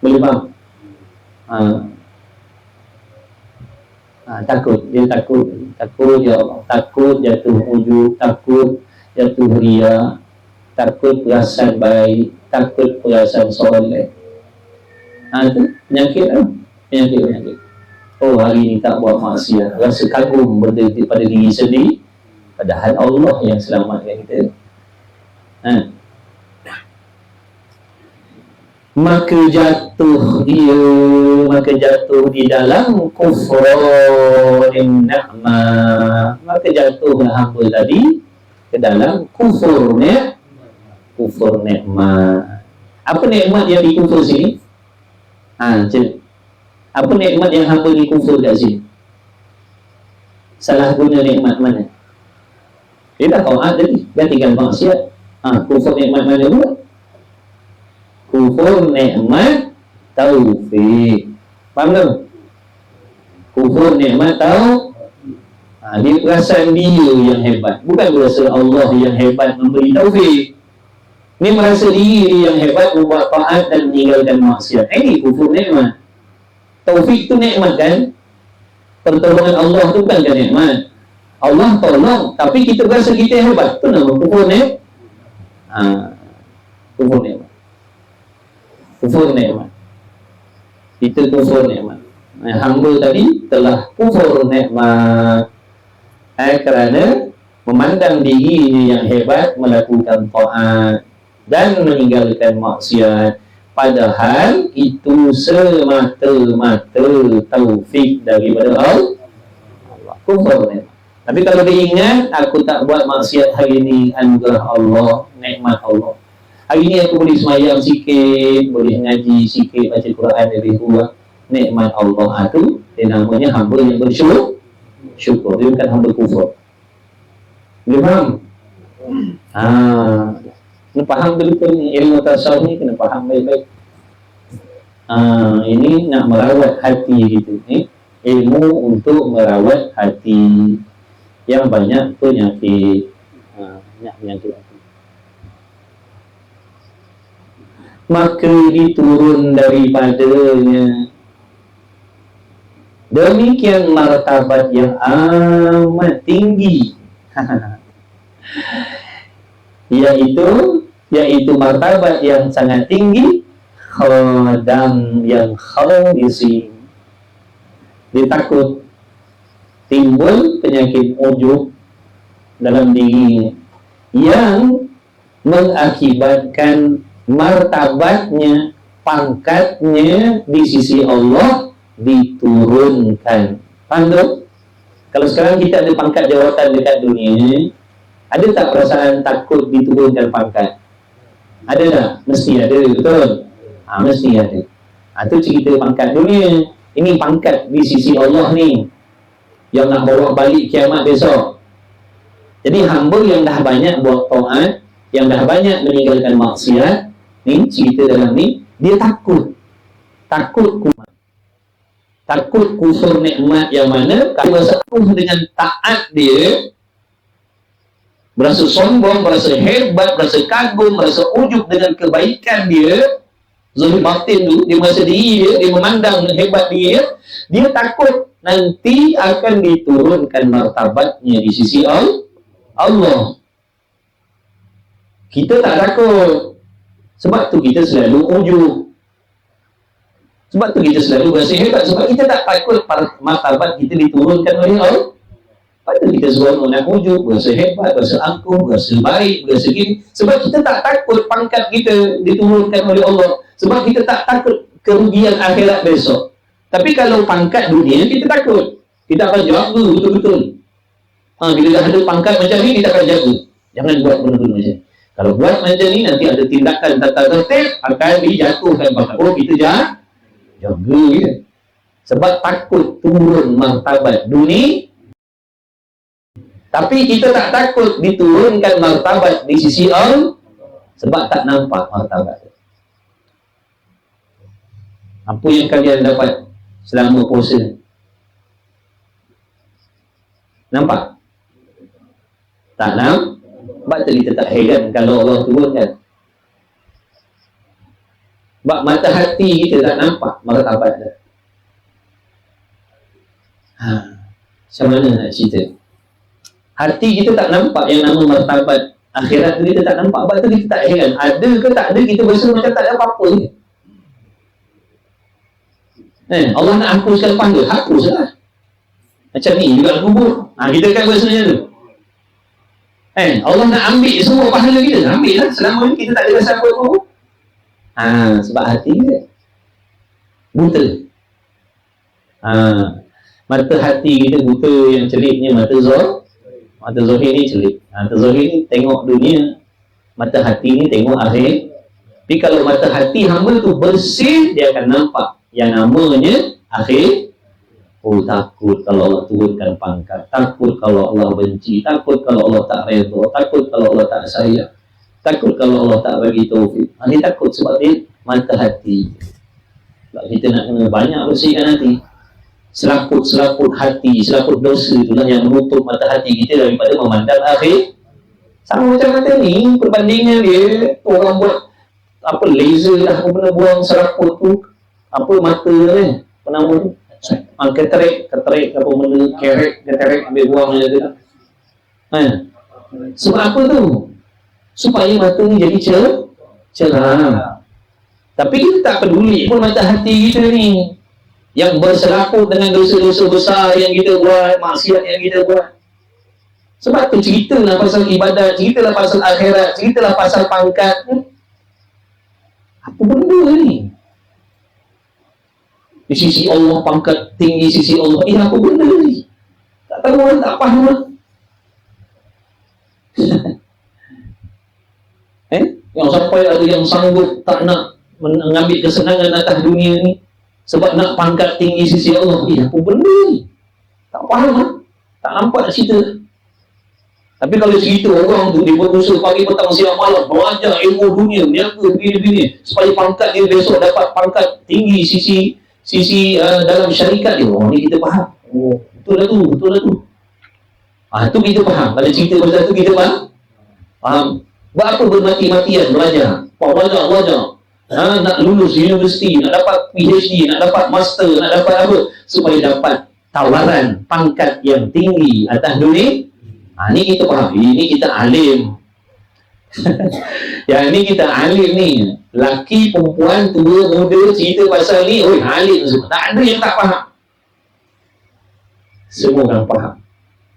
Boleh faham? Takut, dia takut ya Allah, takut jatuh ujub, takut jatuh ria, takut perasaan baik, takut perasaan soleh. Itu penyakit lah, penyakit. Oh, hari ni tak buat maksiat, rasa kagum pada diri sendiri, padahal Allah yang selamatkan kita. Maka jatuh di dalam kufrun ni'mah. Maka jatuhlah hamba tadi ke dalam kufur nikmat. Apa nikmat yang dikufur sini? Apa nikmat yang hamba dikufur kat sini? Salah guna nikmat mana? Dia dah taat tadi, dia tinggal maksiat. Kufur nikmat mana pula? Kufur nikmat taufik. Faham tak? Kufur nikmat dia perasaan dia yang hebat, bukan berasa Allah yang hebat memberi taufik. Ni merasa diri yang hebat membuat taat dan meninggalkan maksiat. Ini kufur nikmat. Taufik tu nikmat kan? Pertolongan Allah tu bukan nikmat. Allah tolong, tapi kita berasa kita yang hebat. Tu nama kufur nikmat. Kufur nikmat. Kufur nikmat. Kita kufur nikmat. Hamba tadi telah kufur nikmat kerana memandang dirinya yang hebat melakukan taat dan meninggalkan maksiat, padahal itu semata-mata taufik daripada Allah. Kufur nikmat. Tapi kalau dia ingat, aku tak buat maksiat hari ini, anugerah Allah, nikmat Allah. Hari ni aku boleh semayang sikit, boleh ngaji sikit, baca Quran lebih kurang, nikmat Allah. Itu dia namanya hamba yang bersyukur. Dia bukan hamba kufur. Boleh faham? Kena faham betul ni, ilmu tasawuf ni kena faham baik-baik. Ini nak merawat hati kita ni, ilmu untuk merawat hati yang banyak penyakit. Banyak penyakit hati. Maka diturun daripadanya demikian martabat yang amat tinggi, yaitu martabat yang sangat tinggi, khadam yang khalisin. Dia takut timbul penyakit ujub dalam dirinya yang mengakibatkan martabatnya, pangkatnya di sisi Allah diturunkan. Faham tak? Kalau sekarang kita ada pangkat jawatan dekat dunia, ada tak perasaan takut diturunkan pangkat? Ada tak? Mesti ada, betul? Mesti ada. Itu cerita pangkat dunia. Ini pangkat di sisi Allah ni yang nak bawa balik kiamat besok. Jadi hamba yang dah banyak buat taat, yang dah banyak meninggalkan maksiat, ni cerita dalam ni, dia takut kufur nikmat yang mana kalau berasa dengan taat dia, berasa sombong, berasa hebat, berasa kagum, berasa ujub dengan kebaikan dia, zahir batin tu, dia merasa diri dia memandang hebat dia takut nanti akan diturunkan martabatnya di sisi Allah. Kita tak takut. Sebab tu kita selalu ujub. Sebab tu kita selalu berasa hebat. Sebab kita tak takut martabat kita diturunkan oleh Patut kita seronok nak ujuk, berasa hebat, berasa angkuh, berasa baik, berasa gini. Sebab kita tak takut pangkat kita diturunkan oleh Allah. Sebab kita tak takut kerugian akhirat besok. Tapi kalau pangkat dunia, kita takut. Kita akan jaga betul-betul. Bila dah ada pangkat macam ni, kita akan jaga. Jangan buat benda-benda macam ni. Kalau buat macam ni, nanti ada tindakan tata tertib, akan dijatuhkan pangkat. Oh, kita jaga dia. Sebab takut turun martabat dunia. Tapi kita tak takut diturunkan martabat di sisi Allah. Sebab tak nampak martabat. Apa yang kalian dapat selama puasa? Nampak? Tak nampak? Sebab tu kita tak heran kalau Allah turunkan. Sebab mata hati kita tak nampak martabat dia. Macam mana nak cerita? Hati kita tak nampak yang nama martabat akhirat tu, kita tak nampak. Sebab tu kita tak heran. Ada ke tak ada, kita berasa macam tak ada apa-apa ni. Allah nak hapuskan pahala, hapuslah. Macam ni juga kubur. Kita kan berasa macam tu. Allah nak ambil semua pahala kita, ambil lah. Selama ni kita tak ada rasa apa-apa. Sebab hati kita buta. Mata hati kita buta, yang celipnya mata zahir ni celip. Mata zahir ni tengok dunia, mata hati ni tengok akhir. Tapi kalau mata hati hamba tu bersih, dia akan nampak yang namanya akhir. Oh, takut kalau Allah turunkan pangkat, takut kalau Allah benci, takut kalau Allah tak redha, takut kalau Allah tak sayang, takut kalau Allah tak bagi taufik. Dia takut sebab dia mata hati. Sebab kita nak kena banyak bersihkan hati. Selaput-selaput hati, selaput dosa itulah yang menutup mata hati kita daripada memandang akhir. Sama macam mata ni, perbandingan dia, orang buat apa laser lah, benda buang selaput tu, apa mata ni, apa nama tu, keterik apa benda, keterik ambil buang macam tu. Sebab apa tu? Supaya mata ni jadi cerah. Tapi kita tak peduli pun mata hati kita ni, yang berselaput dengan dosa-dosa besar yang kita buat, maksiat yang kita buat. Sebab tu ceritalah pasal ibadat, ceritalah pasal akhirat, ceritalah pasal pangkat. Apa benda ni? Di sisi Allah pangkat tinggi, sisi Allah. Apa benda ni? Tak tahu orang, tak faham lah. Yang sampai ada yang sanggup tak nak mengambil kesenangan atas dunia ni sebab nak pangkat tinggi sisi Allah. Apa benda ni? Tak faham lah. Tak nampak cerita. Tapi kalau cerita orang tu, dia berusaha pagi, petang, siang, malam, belajar ilmu dunia, niaga, begini-begini, supaya pangkat dia besok dapat pangkat tinggi sisi dalam syarikat dia. Oh, ni kita faham. Oh, betul lah tu. Tu kita faham. Kalau cerita pasal tu kita faham. Buat apa bermati-matian belajar? Belajar. Nak lulus universiti, nak dapat PhD, nak dapat master, nak dapat apa? Supaya dapat tawaran pangkat yang tinggi atas dunia. Ni kita faham. Ini kita alim. Yang ni kita alim ni. Laki, perempuan, tua, muda, cerita pasal ni, alim semua. Tak ada yang tak faham. Semua orang faham.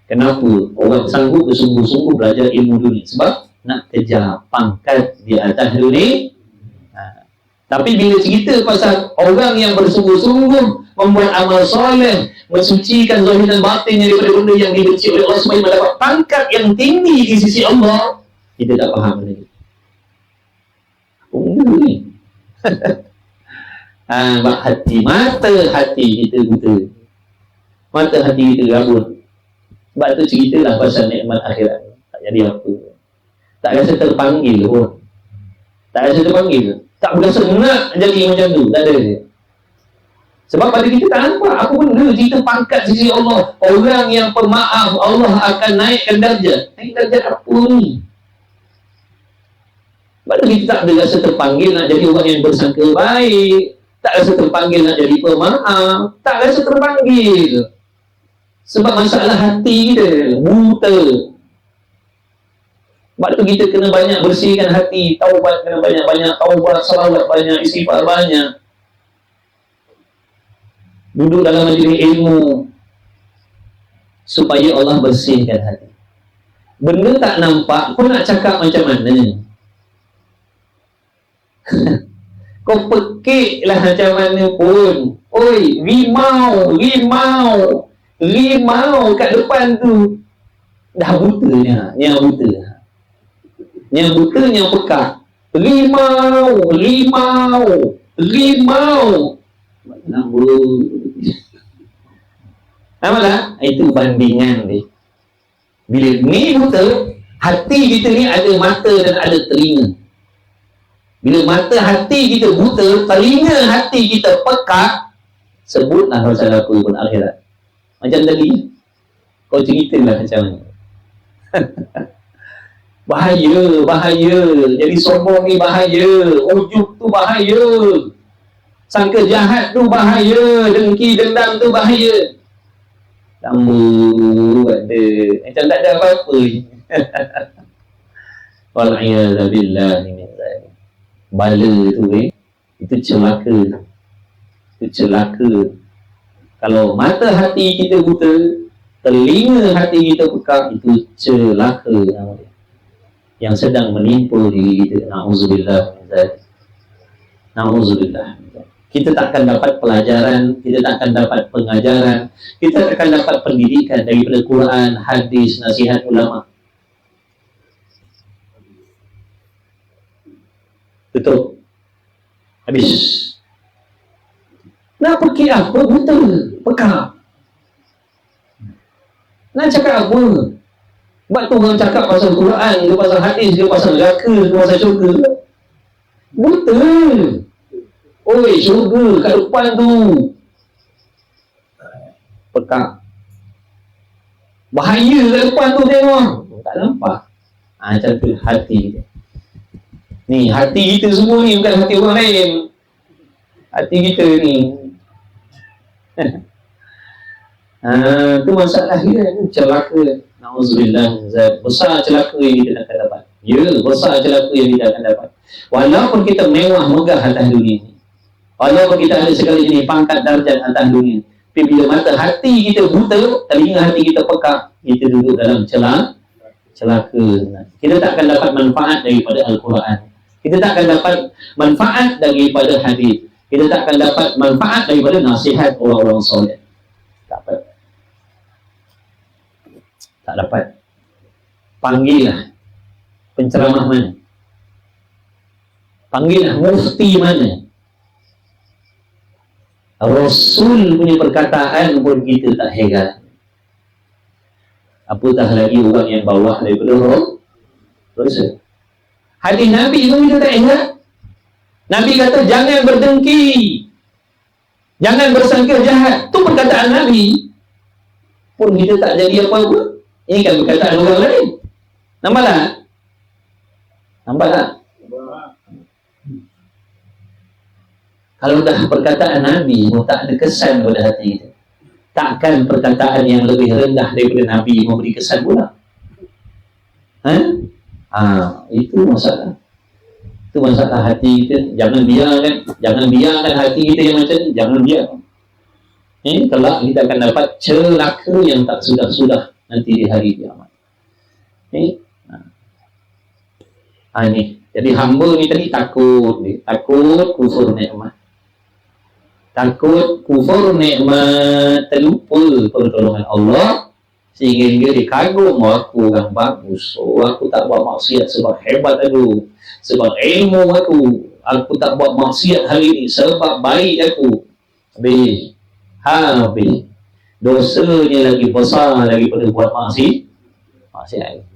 Kenapa orang sanggup bersungguh-sungguh belajar ilmu dunia? Sebab nak kejar pangkat di atas dunia. Tapi bila cerita pasal orang yang bersungguh-sungguh membuat amal soleh, mensucikan zahir dan batin daripada benda yang dibenci oleh Allah supaya mendapat pangkat yang tinggi di sisi Allah, kita tak faham lagi. Apa benda ni? Mata hati kita buta. Mata hati kita gabut. Sebab tu ceritalah pasal nikmat akhirat. Tak jadi apa. Tak rasa terpanggil pun. Tak rasa terpanggil. Tak berasa nak jadi macam tu. Tak ada. Sebab pada kita tak nampak apa benda cerita pangkat sisi Allah. Orang yang pemaaf, Allah akan naikkan darjat. Naik darjat apa ni? Sebab tu kita tak ada rasa terpanggil nak jadi orang yang bersangka baik. Tak rasa terpanggil nak jadi pemaaf. Tak rasa terpanggil. Sebab masalah hati kita buta. Sebab tu kita kena banyak bersihkan hati. Taubat kena banyak-banyak. Taubat, salawat banyak, istighfar banyak. Duduk dalam majlis ilmu. supaya Allah bersihkan hati. Benda tak nampak, kau nak cakap macam mana? Kau pekiklah macam mana pun. Oi, rimau kat depan tu. Dah buta yang buta. Yang buta, yang pekak. Rimau. Nampak? Itu bandingan dia. Bila ni buta, hati kita ni ada mata dan ada telinga. Bila mata hati kita buta, telinga hati kita pekak, sebutlah pasal apa pun akhirat. Macam tadi, kau ceritalah macam mana. Bahaya. Jadi sombong ni bahaya. Ujub tu bahaya. Sangka jahat tu bahaya. Dengki, dendam tu bahaya. Lama ada. Macam tak ada apa-apa. Wal'iyadzabillah. Bala tu itu celaka. Kalau mata hati kita buta, telinga hati kita pekak, itu celaka yang sedang menimpa diri kita. Na'udzubillah. Kita tak akan dapat pelajaran, kita tak akan dapat pengajaran, kita tak akan dapat pendidikan daripada Quran, hadis, nasihat ulama. Betul. Habis. Nak pergi apa? Buta. Pekak. Nak cakap apa? Sebab tu orang cakap pasal Quran, ke pasal hadis, ke pasal neraka, ke pasal syurga. Buta. Oi, syurga kat depan tu. Pekak. Bahaya kat depan tu tengok. Tak nampak. Macam tu hati dia. Ni, hati kita semua ni bukan hati orang lain. Hati kita ni. Tu masalah dia. Celaka. Na'udzubillah. Besar celaka yang kita akan dapat. Ya, besar celaka yang kita akan dapat. Walaupun kita mewah megah atas dunia ni, walaupun kita ada segala jenis pangkat darjat atas dunia, tapi bila mata hati kita buta, telinga hati kita pekak, kita duduk dalam celaka. Kita tak akan dapat manfaat daripada Al-Quran. Kita tak akan dapat manfaat daripada hadis. Kita tak akan dapat manfaat daripada nasihat orang-orang soleh. Tak dapat. Panggillah penceramah mana? Panggillah mufti mana? Rasul punya perkataan pun kita tak heran. Apatah lagi orang yang bawah daripada Rasul. Hadis Nabi pun kita tak heran. Nabi kata jangan berdengki, jangan bersangka jahat. Itu perkataan Nabi. Pun kita tak jadi apa-apa. Ini kan perkataan orang lain. Nampaklah? Kalau dah perkataan Nabi pun tak ada kesan pada hati kita, takkan perkataan yang lebih rendah daripada Nabi memberi kesan pula. Itu masalah. Itu masalah hati kita. Jangan biarkan hati kita yang macam ni. Jangan biarkan. Kelak kita akan dapat celaka yang tak sudah-sudah nanti di hari kiamat. Ini. Jadi hamba ni tadi takut kufur nikmat. Takut kufur nikmat, terlupa pertolongan Allah, sehingga dia kagum, aku orang bagus, aku tak buat maksiat sebab hebat aku, sebab ilmu aku tak buat maksiat hari ini sebab baik aku. Habis dosanya lagi besar daripada buat maksiat.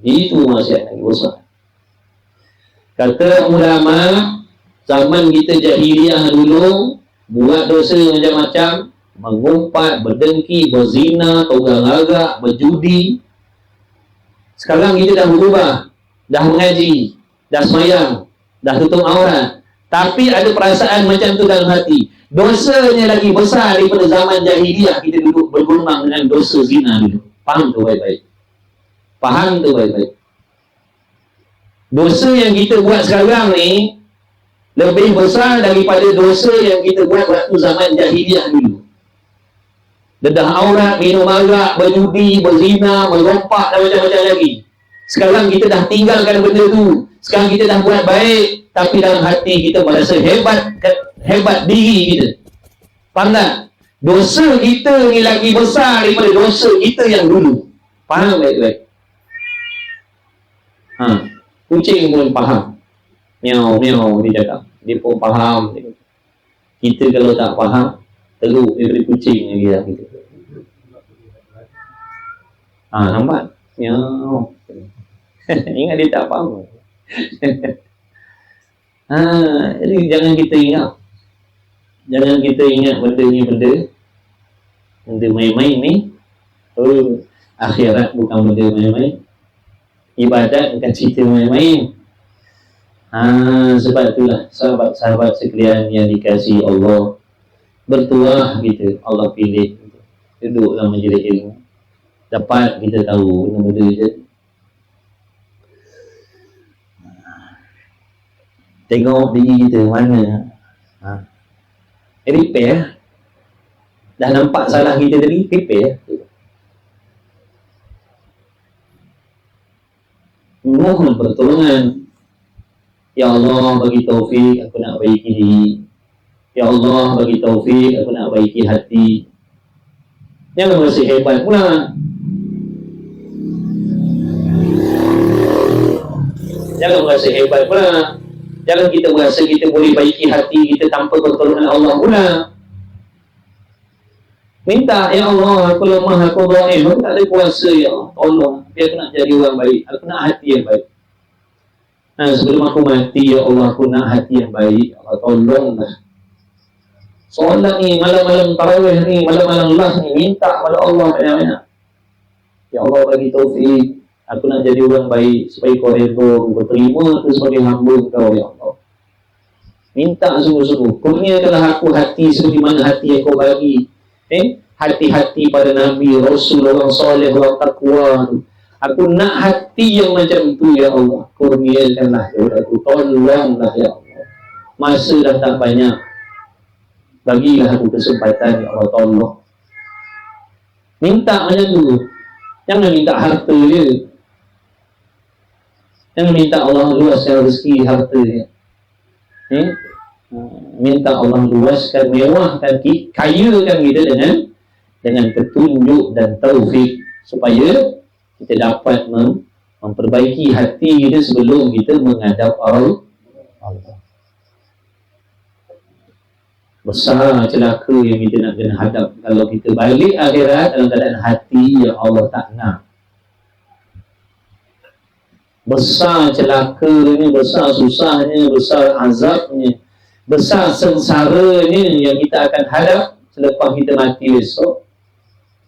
Itu maksiat lagi besar. Kata ulama, zaman kita jahiliah dulu, buat dosa macam-macam, mengumpat, berdengki, berzina, tunggang agak, berjudi. Sekarang kita dah berubah, dah mengaji, dah semayang, dah tutup aurat, tapi ada perasaan macam tu dalam hati. Dosanya lagi besar daripada zaman jahiliah kita duduk bergumam dengan dosa zina dulu. Faham tu baik-baik. Dosa yang kita buat sekarang ni lebih besar daripada dosa yang kita buat waktu zaman jahiliah dulu. Dedah aurat, minum arak, berjudi, berzina, merompak dan macam-macam lagi. Sekarang kita dah tinggalkan benda tu. Sekarang kita dah buat baik, tapi dalam hati kita merasa hebat diri kita. Faham tak? Dosa kita ni lagi besar daripada dosa kita yang dulu. Faham baik-baik? Kucing pun faham. Miau, miau, dia cakap. Dia pun faham. Kita kalau tak faham, teruk daripada kucing lagi lah kita. Nampak? Miau. Ingat dia tak faham. Jadi jangan kita ingat. Jangan kita ingat benda ni benda main-main ni. Akhirat bukan benda main-main. Ibadat bukan cerita main-main. Sebab itulah sahabat-sahabat sekalian yang dikasihi Allah, bertuah kita, Allah pilih duduk dalam majlis ilmu, dapat kita tahu benda-benda je. Tengok diri kita mana. Repair. Dah nampak salah kita tadi, repair. Mohon pertolongan. Ya Allah bagi taufik, aku nak baiki diri. Ya Allah bagi taufik, aku nak baiki hati. Jangan merasa hebat pula. Jangan merasa hebat pula. Jangan kita merasa kita boleh baiki hati kita tanpa pertolongan Allah pula. Minta, ya Allah, aku lemah, aku dhaif, aku tak ada kuasa, ya Allah, tolong. Biar aku nak jadi orang baik, aku nak hati yang baik. Sebelum aku mati, ya Allah, aku nak hati yang baik. Ya Allah, tolonglah. Solat ni, malam-malam tarawih ni, malam-malam las ni, minta pada Allah banyak-banyak. Ya Allah, bagi taufik. Aku nak jadi orang baik, supaya kau redha, kau terima tu sebagai hamba kau, ya Allah. Minta sungguh-sungguh. Kurniakanlah aku hati seperti mana hati yang kau bagi. Hati-hati pada Nabi, Rasul, orang soleh, orang taqwa. Aku nak hati yang macam itu, ya Allah. Kurniakanlah aku, tolonglah, ya Allah. Masa dah tak banyak, bagilah aku kesempatan, ya Allah, tolong. Minta macam tu. Jangan minta harta je. Jangan minta Allah luaskan rezeki harta je. Minta Allah luaskan, mewahkan, kayakan kita dengan petunjuk dan taufik, supaya kita dapat memperbaiki hati kita sebelum kita menghadap Allah. Besar celaka yang kita nak kena hadap kalau kita balik akhirat dalam keadaan hati yang Allah tak nak. Besar celakanya, besar susahnya, besar azabnya, besar sengsaranya yang kita akan hadap selepas kita mati besok.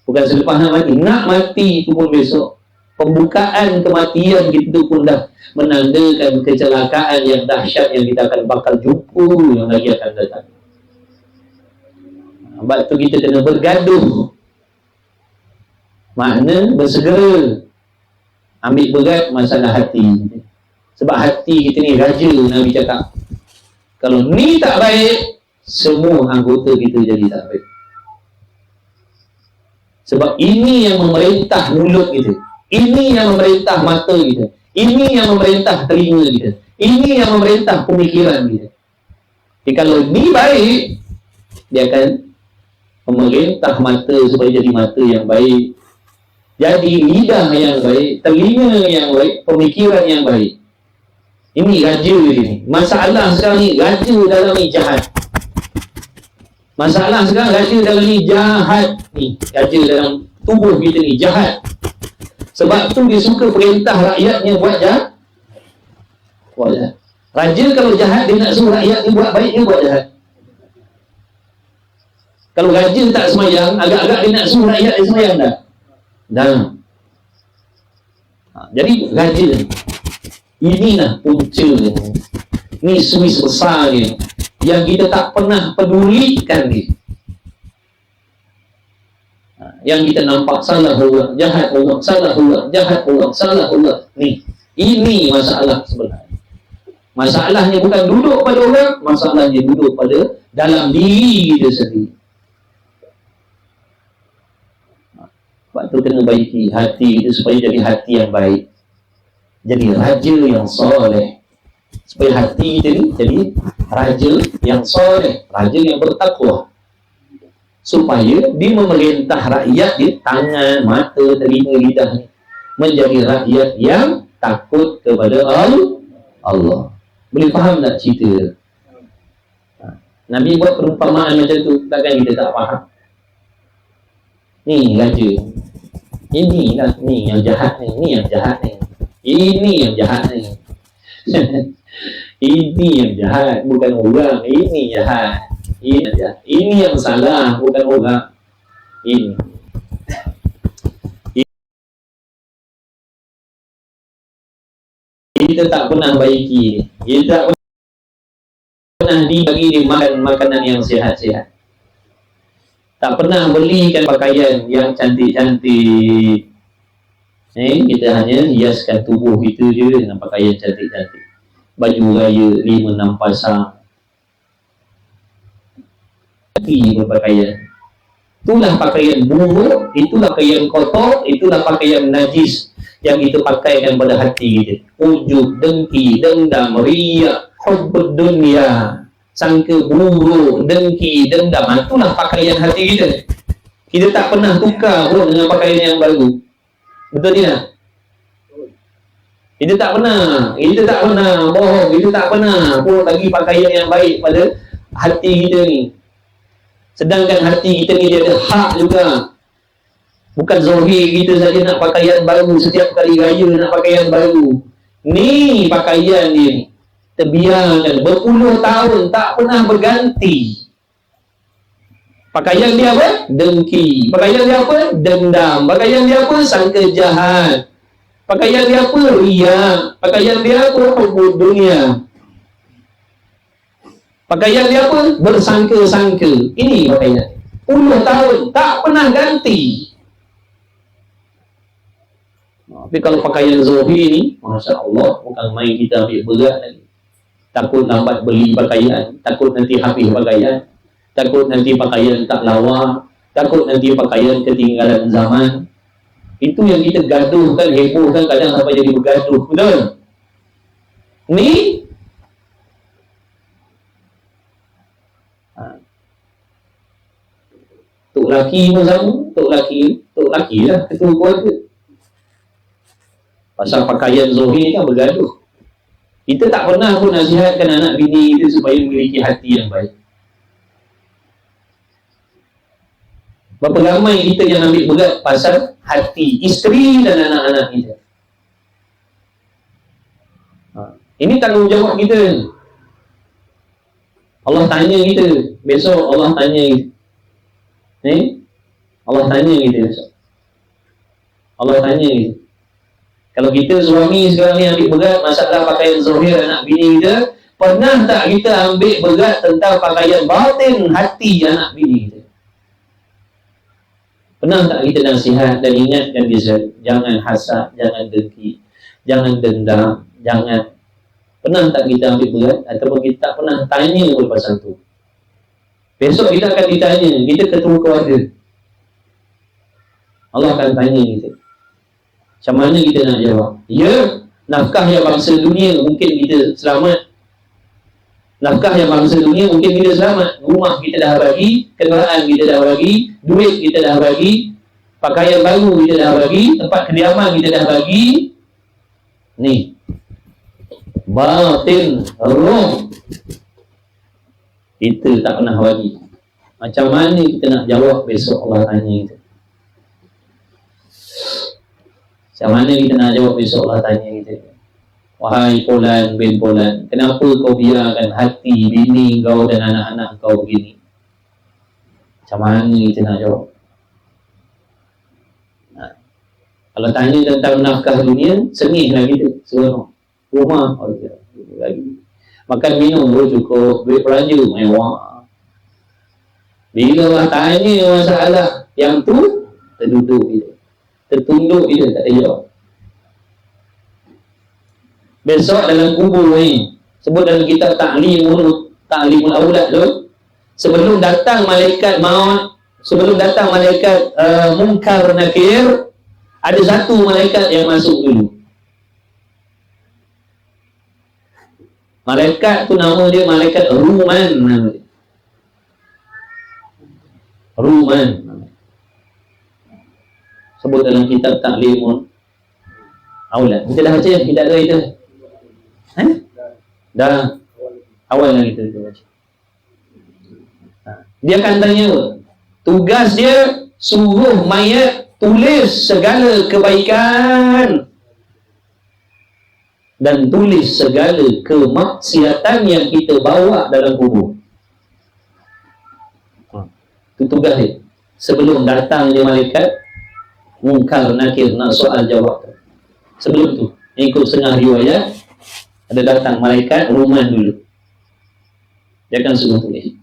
Bukan selepas nak mati, nak mati itu pun besok. Pembukaan kematian kita pun dah menandakan kecelakaan yang dahsyat yang kita akan bakal jumpa yang lagi akan datang. Sebab tu kita kena bergaduh. Makna bersegera ambil berat masalah hati. Sebab hati kita ni raja, Nabi cakap. Kalau ni tak baik, semua anggota kita jadi tak baik. Sebab ini yang memerintah mulut kita. Ini yang memerintah mata kita. Ini yang memerintah telinga kita. Ini yang memerintah pemikiran kita. Jadi kalau ni baik, dia akan memerintah mata supaya jadi mata yang baik, jadi lidah yang baik, telinga yang baik, pemikiran yang baik. Ini raja ini. Masalah sekarang ni, raja dalam ni jahat. Masalah sekarang, raja dalam ni jahat ni. Raja dalam tubuh kita ni jahat. Sebab tu dia suka perintah rakyatnya buat jahat. Buat jahat. Raja kalau jahat, dia nak suruh rakyat ni buat baik, dia buat jahat. Kalau raja tak semayang, agak-agak dia nak suruh rakyat dia semayang dah. Jadi raja, inilah punca, ni Swiss besar ni, yang kita tak pernah pedulikan ni. Yang kita nampak salah orang, jahat orang, salah orang, jahat orang, salah orang. Ni, ini masalah sebenarnya. Masalahnya bukan duduk pada orang, masalahnya duduk pada dalam diri kita sendiri. Sebab tu kena baiki hati itu supaya jadi hati yang baik, jadi raja yang soleh. Supaya hati kita ni jadi raja yang soleh, raja yang bertakwa, supaya dia memerintah rakyat di tangan, mata, telinga, lidah ni menjadi rakyat yang takut kepada Allah. Boleh faham tak cerita? Nabi buat perumpamaan macam tu, takkan kita tak faham? Ni raja, ini lah, ni yang jahat ni, ni yang jahat ni, ini yang jahat ni. Ini yang jahat, bukan orang. Ini jahat, ini jahat. Ini yang salah, bukan orang. Ini kita tak pernah baiki, kita tak pernah dibagi dia makan makanan yang sihat-sihat, tak pernah belikan pakaian yang cantik-cantik. Kita hanya hiaskan tubuh kita je dengan pakaian cantik-cantik, baju raya 5-6 pasang, berpakaian. Itulah pakaian buruk, itulah pakaian kotor, itulah pakaian najis yang kita pakaikan pada hati kita. Ujub, dengki, dendam, riak, hubbud dunia, sangka buruk, dengki, dendam. Itulah pakaian hati kita. Kita tak pernah tukar pun dengan pakaian yang baru. Betul tidak? Kita tak pernah bohong, kita tak pernah pun bagi pakaian yang baik pada hati kita ni. Sedangkan hati kita ni dia ada hak juga. Bukan zahir kita saja nak pakaian baru, setiap kali raya nak pakaian baru. Ni pakaian dia ni terbiarkan berpuluh tahun tak pernah berganti. Pakaian dia apa? Dengki. Pakaian dia apa? Dendam. Pakaian dia apa? Sangka jahat. Pakaian dia apa? Riak. Pakaian dia apa? Hubbud dunia. Pakaian dia apa? Bersangka-sangka. Ini pakaian. Puluh tahun tak pernah ganti. Tapi kalau pakaian zahir ni, Masya Allah, bukan main kita ambil berat lagi. Takut lambat beli pakaian, takut nanti habis pakaian, takut nanti pakaian tak lawa, takut nanti pakaian ketinggalan zaman. Itu yang kita gaduhkan, hebohkan, kadang sampai jadi bergaduh. Betul? Ni tok laki pun sama, tok laki lah ketua keluarga. Pasal pakaian zahir kan bergaduh. Kita tak pernah pun nasihatkan anak bini kita supaya memiliki hati yang baik. Berapa ramai kita yang ambil berat pasal hati isteri dan anak-anak kita. Ini tanggungjawab kita. Allah tanya kita. Besok Allah tanya kita. Allah tanya kita besok. Allah tanya kita. Kalau kita suami sekarang ni ambil berat masalah pakaian zahir anak bini kita, pernah tak kita ambil berat tentang pakaian batin hati anak bini kita? Pernah tak kita nasihat dan ingatkan dia, jangan hasad, jangan dengki, jangan dendam, jangan. Pernah tak kita ambil berat ataupun kita tak pernah tanya pun pasal tu? Besok kita akan ditanya, kita ketua keluarga. Allah akan tanya kita. Macam mana kita nak jawab? Ya, nafkah yang bangsa dunia mungkin kita selamat. Nafkah yang bangsa dunia mungkin kita selamat. Rumah kita dah bagi, kenderaan kita dah bagi, duit kita dah bagi, pakaian baru kita dah bagi, tempat kediaman kita dah bagi. Ni batin roh kita tak pernah bagi. Macam mana kita nak jawab besok Allah tanya kita? Macam mana kita nak jawab besok Allah tanya kita? Wahai Polan bin Polan, kenapa kau biarkan hati bini kau dan anak-anak kau begini? Macam mana kita nak jawab? Kalau tanya tentang nafkah dunia, sengihlah kita. Seronok. Rumah, lagi. Makan minum cukup, duit belanja mewah. Bila Allah tanya masalah yang tu, terduduk kita. Tertunduk kita, tak ada jawab. Besok dalam kubur ni, sebut dalam kitab Ta'limul Aulad tu, sebelum datang malaikat maut Sebelum datang malaikat Munkar Nakir, ada satu malaikat yang masuk dulu. Malaikat tu nama dia malaikat Ruman. Ruman. Sebut dalam kitab Ta'limul Aulad. Kita dah baca kitab tu itu? Dah. Awal yang kita baca. Dia akan tanya apa? Tugas dia suruh mayat tulis segala kebaikan dan tulis segala kemaksiatan yang kita bawa dalam kubur. Itu tugas dia. Sebelum datang dia malaikat Munkar Nakir nak soal jawab. Sebelum tu, ikut setengah riwayat, ada datang malaikat Ruman dulu. Dia akan suruh tulis.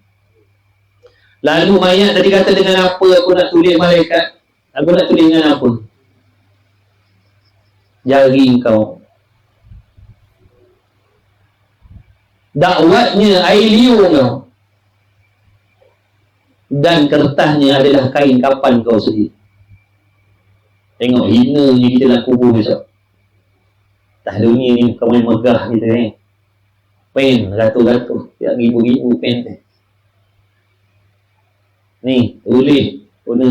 Lalu mayat tadi kata, dengan apa aku nak tulis malaikat? Aku nak tulis dengan apa? Jari kau. Dakwatnya air liur kau. Dan kertasnya adalah kain kapan kau sendiri. Tengok hinanya kita nak kubur besok. Tak dunia ni bukan main megah kita ni. Pen ratus-ratus, tiap ribu-ribu pen tu. Ni, tulis guna.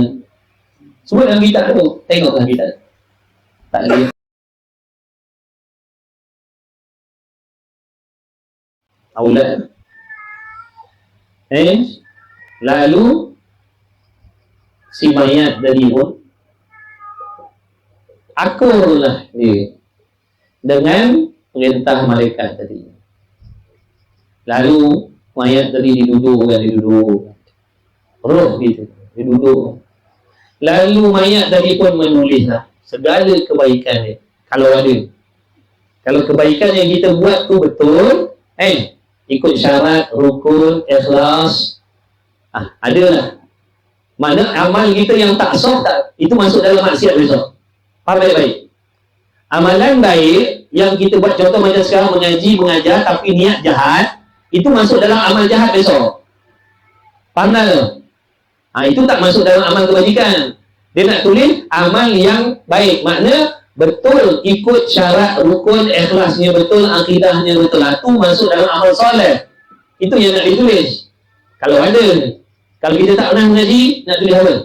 Semua dalam kitab tu. Tengok dalam kitab. Tak ada. Aulad. Lalu si mayat tadi pun akurlah dia dengan perintah malaikat tadi. Lalu mayat tadi didudukkan, roh gitu, diduduk. Lalu mayat tadi pun menulislah segala kebaikan dia. Kalau ada. Kalau kebaikan yang kita buat tu betul, ikut syarat, rukun, ikhlas, adalah. Mana amal kita yang tak sah, itu masuk dalam maksiat besok. Faham baik-baik? Amalan baik yang kita buat, contoh macam sekarang mengaji, mengajar tapi niat jahat, itu masuk dalam amal jahat besok. Faham tak? Itu tak masuk dalam amal kebajikan. Dia nak tulis amal yang baik, makna betul, ikut syarat, rukun, ikhlasnya betul, akidahnya betul. Itu masuk dalam amal soleh. Itu yang nak ditulis. Kalau ada. Kalau kita tak pernah mengaji, nak tulis apa?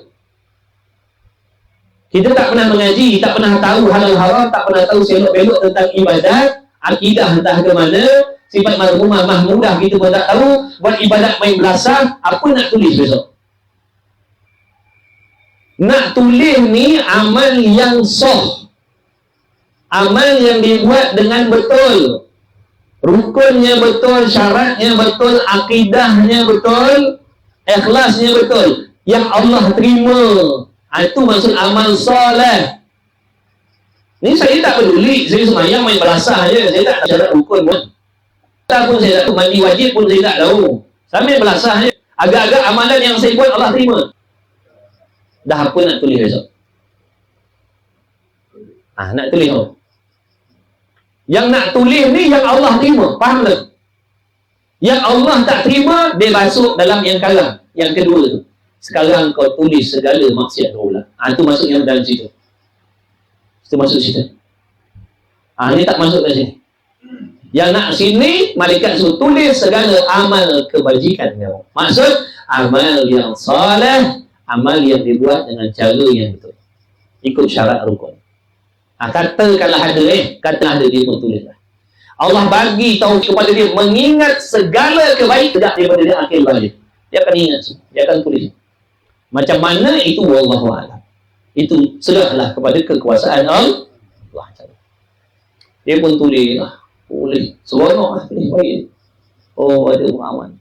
Kita tak pernah mengaji, tak pernah tahu halal haram, tak pernah tahu selok-belok tentang ibadat, akidah entah ke mana, sifat marhumah, mahmudah kita pun tak tahu, buat ibadat main belasah, apa nak tulis besok? Nak tulis ni amal yang sah. Amal yang dibuat dengan betul. Rukunnya betul, syaratnya betul, akidahnya betul, ikhlasnya betul. Yang Allah terima. Itu maksud amal soleh. Ni saya tak peduli, saya semayang main belasah je, saya tak syarat rukun pun. Tak pun saya tak tahu, mandi wajib pun saya tak tahu. Saya main belasah je. Agak-agak amalan yang saya buat Allah terima. Dah apa nak tulis besok? Nak tulis apa? Yang nak tulis ni yang Allah terima, faham tak? Yang Allah tak terima, dia masuk dalam yang kalah. Yang kedua tu, sekarang kau tulis segala maksiat kau ulang. Itu masuk yang dalam situ. Itu masuk situ. Ini tak masuk kat sini. Yang nak sini, malaikat suruh tulis segala amal kebajikan kau. Maksud, amal yang soleh, amal yang dibuat dengan cara yang betul. Ikut syarat rukun. Katakanlah ada, katakanlah ada, dia pun tulislah. Allah bagi tahu kepada dia mengingat segala kebaikan daripada dia akhir balik. Dia akan ingat semua. Dia akan tulis. Macam mana itu wallahu a'lam. Itu serahlah kepada kekuasaan Allah. Dia pun tulis lah. Boleh. Seronok lah. Baik. Oh, ada aman.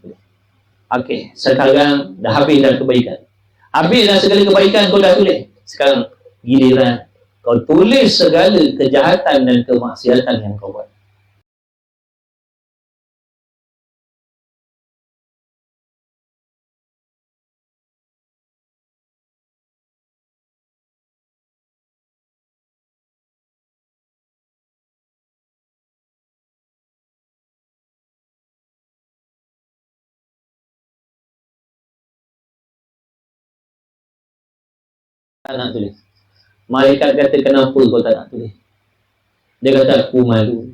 Okey. Sekarang dah habis dah kebaikan. Habis dah segala kebaikan kau dah tulis. Sekarang giliran kau tulis segala kejahatan dan kemaksiatan yang kau buat. Tak nak tulis. Malaikat kata, kenapa kau tak nak tulis? Dia kata, aku malu.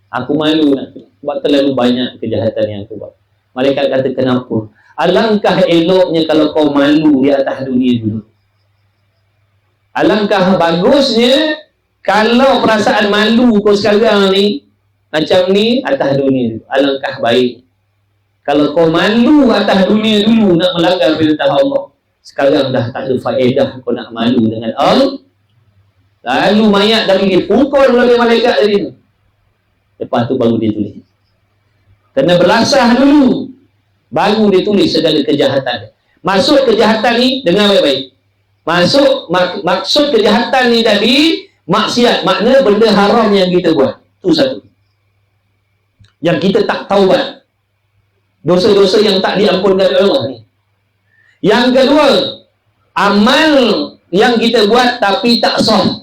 Aku malu nak tulis. Sebab terlalu banyak kejahatan yang aku buat. Malaikat kata, kenapa? Alangkah eloknya kalau kau malu di atas dunia dulu. Alangkah bagusnya kalau perasaan malu kau sekarang ni macam ni atas dunia dulu. Alangkah baik. Kalau kau malu atas dunia dulu nak melanggar perintah Allah, sekarang dah tak ada faedah kau nak malu dengan Allah. Lalu mayat tadi dipukul oleh malaikat tadi tu. Lepas tu baru dia tulis. Kena berasah dulu, baru dia tulis segala kejahatan. Maksud kejahatan ni, dengar baik-baik. Maksud kejahatan ni tadi maksiat, makna benda haram yang kita buat. Tu satu. Yang kita tak taubat. Dosa-dosa yang tak diampunkan oleh Allah ni. Yang kedua, amal yang kita buat tapi tak sah.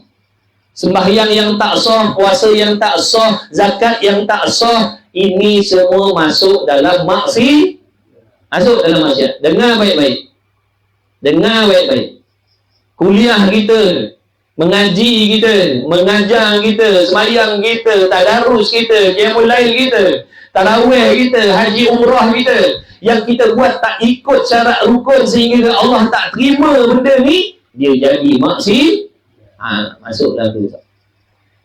Sembahyang yang tak sah, puasa yang tak sah, zakat yang tak sah, ini semua masuk dalam maksiat. Masuk dalam maksiat. Dengar baik-baik. Dengar baik-baik. Kuliah kita, mengaji kita, mengajar kita, sembahyang kita, tadarus kita, qiyamul lail kita, tarawih kita, haji umrah kita, yang kita buat tak ikut syarat rukun sehingga Allah tak terima benda ni, dia jadi maksiat. Masuk dalam tu.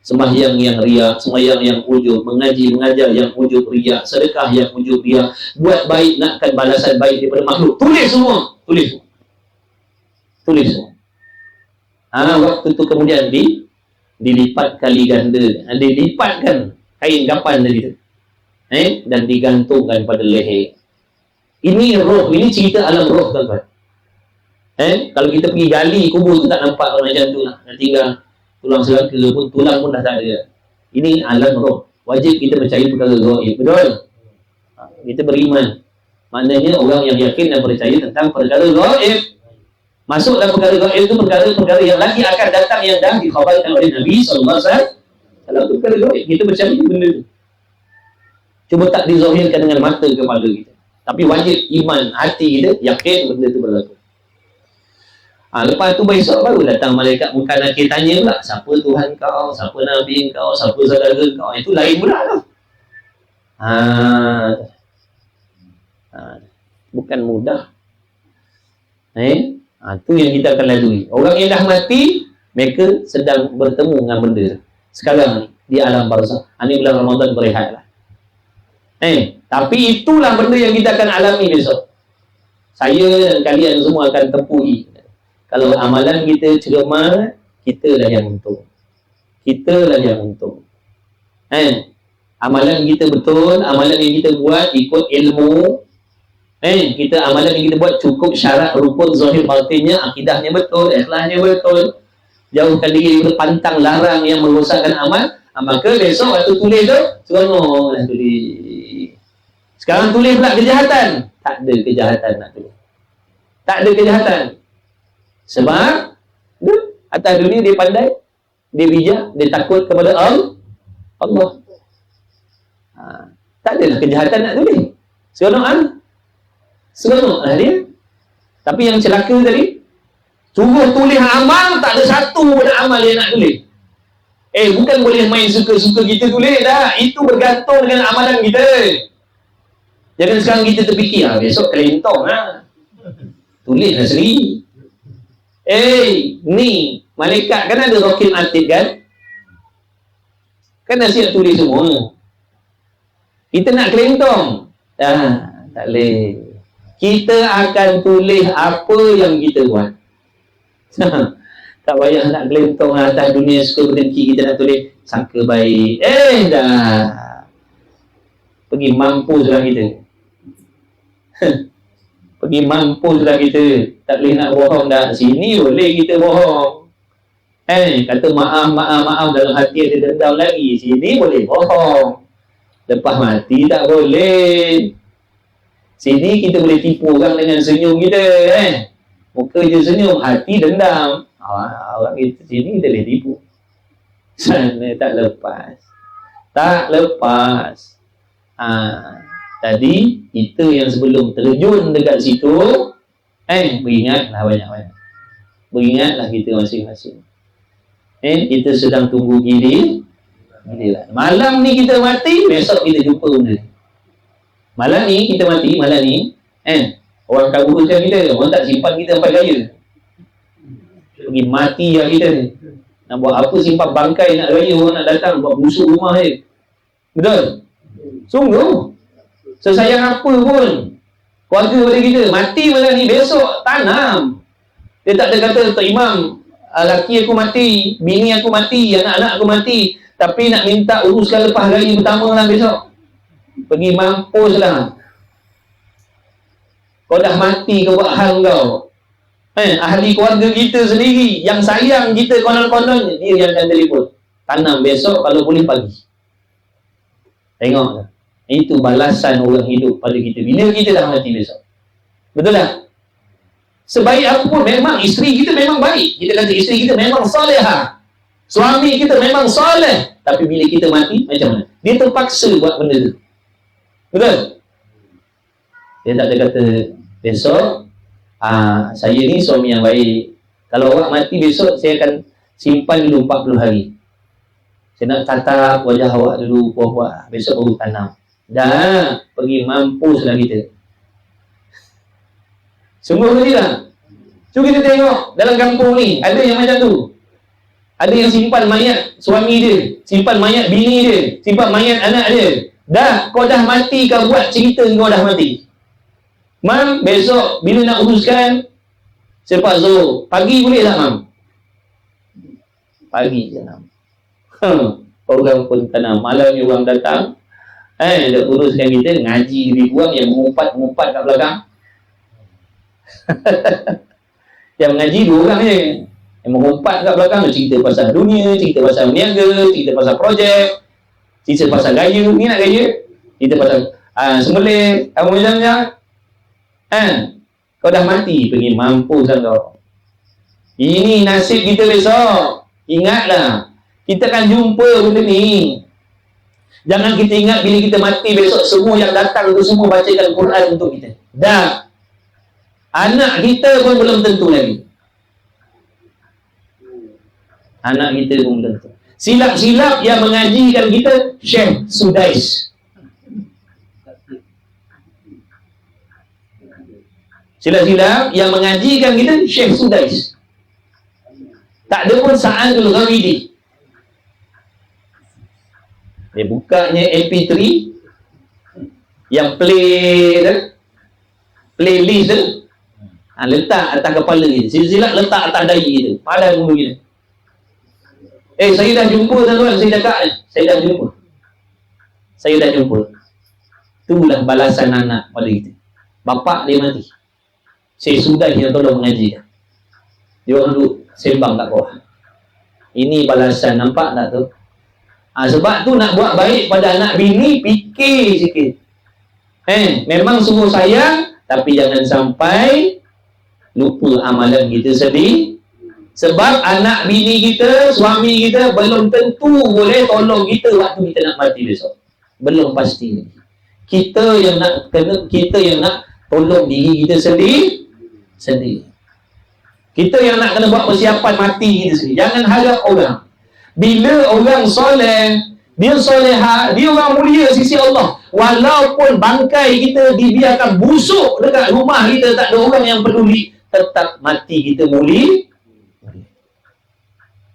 Sembahyang yang riak, sembahyang yang ujub, mengaji mengajar yang ujub riak, sedekah yang ujub riak, buat baik nakkan balasan baik daripada makhluk. Tulis semua. Tulis semua. Waktu tu kemudian dilipat kali ganda, dilipatkan kain kapan tadi tu, dan digantungkan pada leher. Ini roh, ini cerita alam roh, tuan-tuan. Kalau kita pergi gali kubur tu tak nampak macam tu lah. Dah tinggal tulang selaka pun, tulang pun dah tak ada. Ini alam roh. Wajib kita percaya perkara gaib. Betul? Kita beriman. Maknanya orang yang yakin dan percaya tentang perkara gaib. Masuk dalam perkara gaib itu perkara-perkara yang lagi akan datang yang dah dikhabarkan oleh Nabi SAW. Kalau itu perkara gaib, kita percaya benda tu. Cuma tak dizahirkan dengan mata kepala kita. Tapi wajib iman hati kita yakin benda tu berlaku. Lepas tu besok baru datang malaikat muka nakir tanya pula, siapa Tuhan kau, siapa Nabi kau, siapa saudara kau. Itu lain pula tu. Bukan mudah. Tu yang kita akan lalui. Orang yang dah mati, mereka sedang bertemu dengan benda sekarang di alam barzakh. Ini bulan Ramadan berehat lah. Tapi itulah benda yang kita akan alami besok. Saya dan kalian semua akan tempuhi. Kalau amalan kita cermat, kita lah yang untung. Amalan kita betul, amalan yang kita buat ikut ilmu. Amalan yang kita buat cukup syarat rukun zahir batinnya, akidahnya betul, ikhlasnya betul. Jauhkan diri dari pantang larang yang merosakkan amal. Maka besok waktu tulis tu, seronok lah tulis. Sekarang tulis pula kejahatan. Tak ada kejahatan nak tulis. Tak ada kejahatan. Sebab atas dunia dia pandai, dia bijak, dia takut kepada Allah. Tak adalah kejahatan nak tulis. Seronok lah dia. Tapi yang celaka tadi, suruh tulis amal, tak ada satu pada amal yang nak tulis. Bukan boleh main suka-suka kita tulis dah. Itu bergantung dengan amalan kita. Jangan sekarang kita terfikir, besok kelentong lah. Tulislah sendiri. Ni malaikat kan ada rokib atid kan? Kan dah siap tulis semua. Kita nak kelentong. Tak boleh. Kita akan tulis apa yang kita buat. Tak payah nak kelentong atas dunia suka berdengki. Kita nak tulis sangka baik. Dah pergi mampus lah kita. Pergi mampus lah kita. Tak boleh nak bohong dah. Sini boleh kita bohong. Kata maaf dalam hati ada dendam lagi. Sini boleh bohong. Lepas mati tak boleh. Sini kita boleh tipu orang dengan senyum kita. Muka je senyum, hati dendam. Orang kita sini kita boleh tipu. Sana tak lepas. Tadi kita yang sebelum terjun dekat situ, beringatlah banyak-banyak. Beringatlah kita masing-masing. Kita sedang tunggu giliran. Malam ni kita mati, besok kita jumpa benda ni. Malam ni kita mati, malam ni orang akan uruskan kita. Orang tak simpan kita sampai raya. Pergi mati lah kita ni. Nak buat apa simpan bangkai nak raya, orang nak datang buat busuk rumah je. Betul? Sungguh. Sesayang apa pun keluarga pada kita, mati malam ni, besok tanam. Dia tak ada kata, Tok Imam, laki aku mati, bini aku mati, anak-anak aku mati, tapi nak minta uruskan lepas raya pertama lah besok. Pergi mampus lah. Kau dah mati, kau buat hal kau. Ahli keluarga kita sendiri yang sayang kita konon-konon, dia yang akan telefon. Tanam besok, kalau boleh pagi. Tengok. Itu balasan orang hidup pada kita bila kita dah mati besok. Betul tak? Sebaik apa pun, memang isteri kita memang baik. Kita kata isteri kita memang solehah. Suami kita memang soleh. Tapi bila kita mati, macam mana? Dia terpaksa buat benda tu. Betul? Dia tak ada kata, besok, saya ni suami yang baik. Kalau awak mati besok, saya akan simpan dulu 40 hari. Saya nak tatap wajah awak dulu, puas-puas. Besok baru tanam. Dah, pergi mampuslah kita. Sungguh ke tidak? Cuba kita tengok dalam kampung ni, ada yang macam tu. Ada yang simpan mayat suami dia, simpan mayat bini dia, simpan mayat anak dia. Dah, kau dah mati, kau buat cerita kau dah mati. Mam, besok bila nak uruskan selepas Zuhur, pagi boleh tak, Mam? Pagi tanam. Orang pun tanam. Malam ni orang datang, dia uruskan kita, ngaji lebih kurang, yang mengumpat kat belakang. Yang mengaji 2 orang je. Yang mengumpat kat belakang, cerita pasal dunia, cerita pasal niaga, cerita pasal projek, cerita pasal gaya. Ni nak gaya? Cerita pasal sembelih, apa macam-macam. Kau dah mati, pergi mampus kan kau. Ini nasib kita besok. Ingatlah, kita akan jumpa benda ni. Jangan kita ingat bila kita mati besok, semua yang datang tu semua bacakan Quran untuk kita. Dah. Anak kita pun belum tentu lagi. Anak kita pun belum tentu. Silap-silap yang mengajikan kita, Syekh Sudais. Silap-silap yang mengajikan kita, Syekh Sudais. Tak ada pun Sa'adul Ghamidi. Dia bukanya MP3 yang playlist tu, letak atas kepala kita. Silap letak atas dahi kita. Padahal bulu kita. Saya dah jumpa tuan-tuan, saya dah jumpa. Saya dah jumpa. Itulah balasan anak pada kita. Bapak dia mati. Saya sudah yang tolong mengaji. Dia orang duduk sembang kat bawah. Ini balasan, nampak tak tu? Sebab tu nak buat baik pada anak bini, fikir sikit. Memang sungguh sayang, tapi jangan sampai lupa amalan kita sendiri. Sebab anak bini kita, suami kita belum tentu boleh tolong kita waktu kita nak mati besok. Belum pasti. Kita yang nak tolong diri kita sendiri. Kita yang nak kena buat persiapan mati kita sendiri. Jangan harap orang. Bila orang soleh, dia soleha, dia orang mulia sisi Allah. Walaupun bangkai kita dibiarkan busuk dekat rumah kita, tak ada orang yang peduli, tetap mati kita mulia.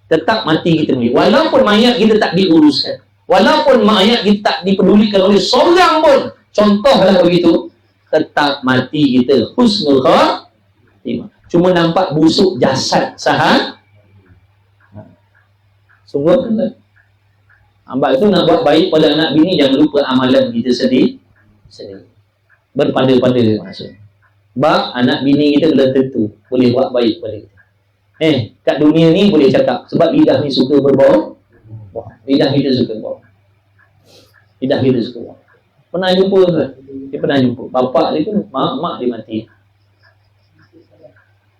Tetap mati kita mulia. Walaupun mayat kita tak diuruskan, walaupun mayat kita tak dipedulikan oleh seorang pun, contohlah begitu, tetap mati kita husnul khatimah. Cuma nampak busuk jasad sahaja. Sungguh kan? Sebab itu nak buat baik pada anak bini, jangan lupa amalan kita sendiri. Berpada-pada maksud. Sebab anak bini kita belum tentu boleh buat baik pada kita. Kat dunia ni boleh cakap, sebab lidah ni suka berbau. Lidah kita suka bau. Lidah kita suka bau. Pernah jumpa ke? Dia pernah jumpa. Bapak dia tu, mak dia mati.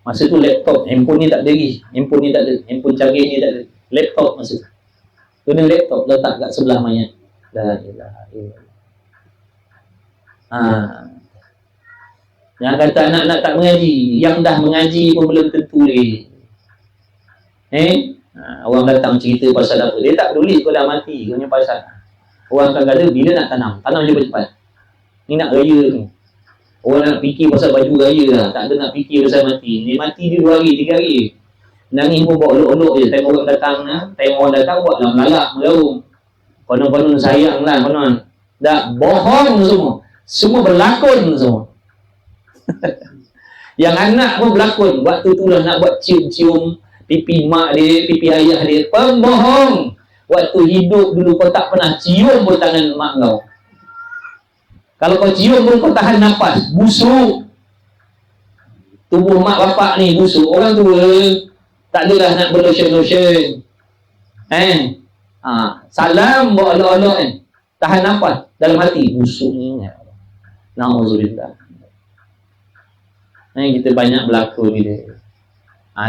Masa tu laptop, handphone ni tak ada lagi. Handphone ni tak ada. Handphone canggih ni tak ada. Laptop masa tu. Guna laptop letak kat sebelah mayat. La ilaha illallah. Yang kata anak-anak tak mengaji, yang dah mengaji pun belum tentu lagi. Orang datang cerita pasal apa, dia tak peduli kau dah mati, kau punya pasal. Orang akan kata bila nak tanam cepat-cepat. Ni nak raya ni. Orang nak fikir pasal baju raya lah, tak ada nak fikir pasal mati. Ni mati dia 2 hari, 3 hari. Nangis pun bawa olok-olok je. Tengok orang datang buat lah melalak, melaung. Konon-konon sayang lah, konon. Dah bohong semua. Semua berlakon semua. Yang anak pun berlakon. Waktu tu lah nak buat cium-cium pipi mak dia, pipi ayah dia. Pembohong. Waktu hidup dulu kau tak pernah cium pun tangan mak kau. Kalau kau cium pun kau tahan nafas. Busuk. Tubuh mak bapak ni busuk. Orang tua tak adalah nak berlotion-lotion. Salam buat olok-olok kan. Tahan nafas. Dalam hati busuk ni. Na'udzubillah. Kita banyak berlakon kita.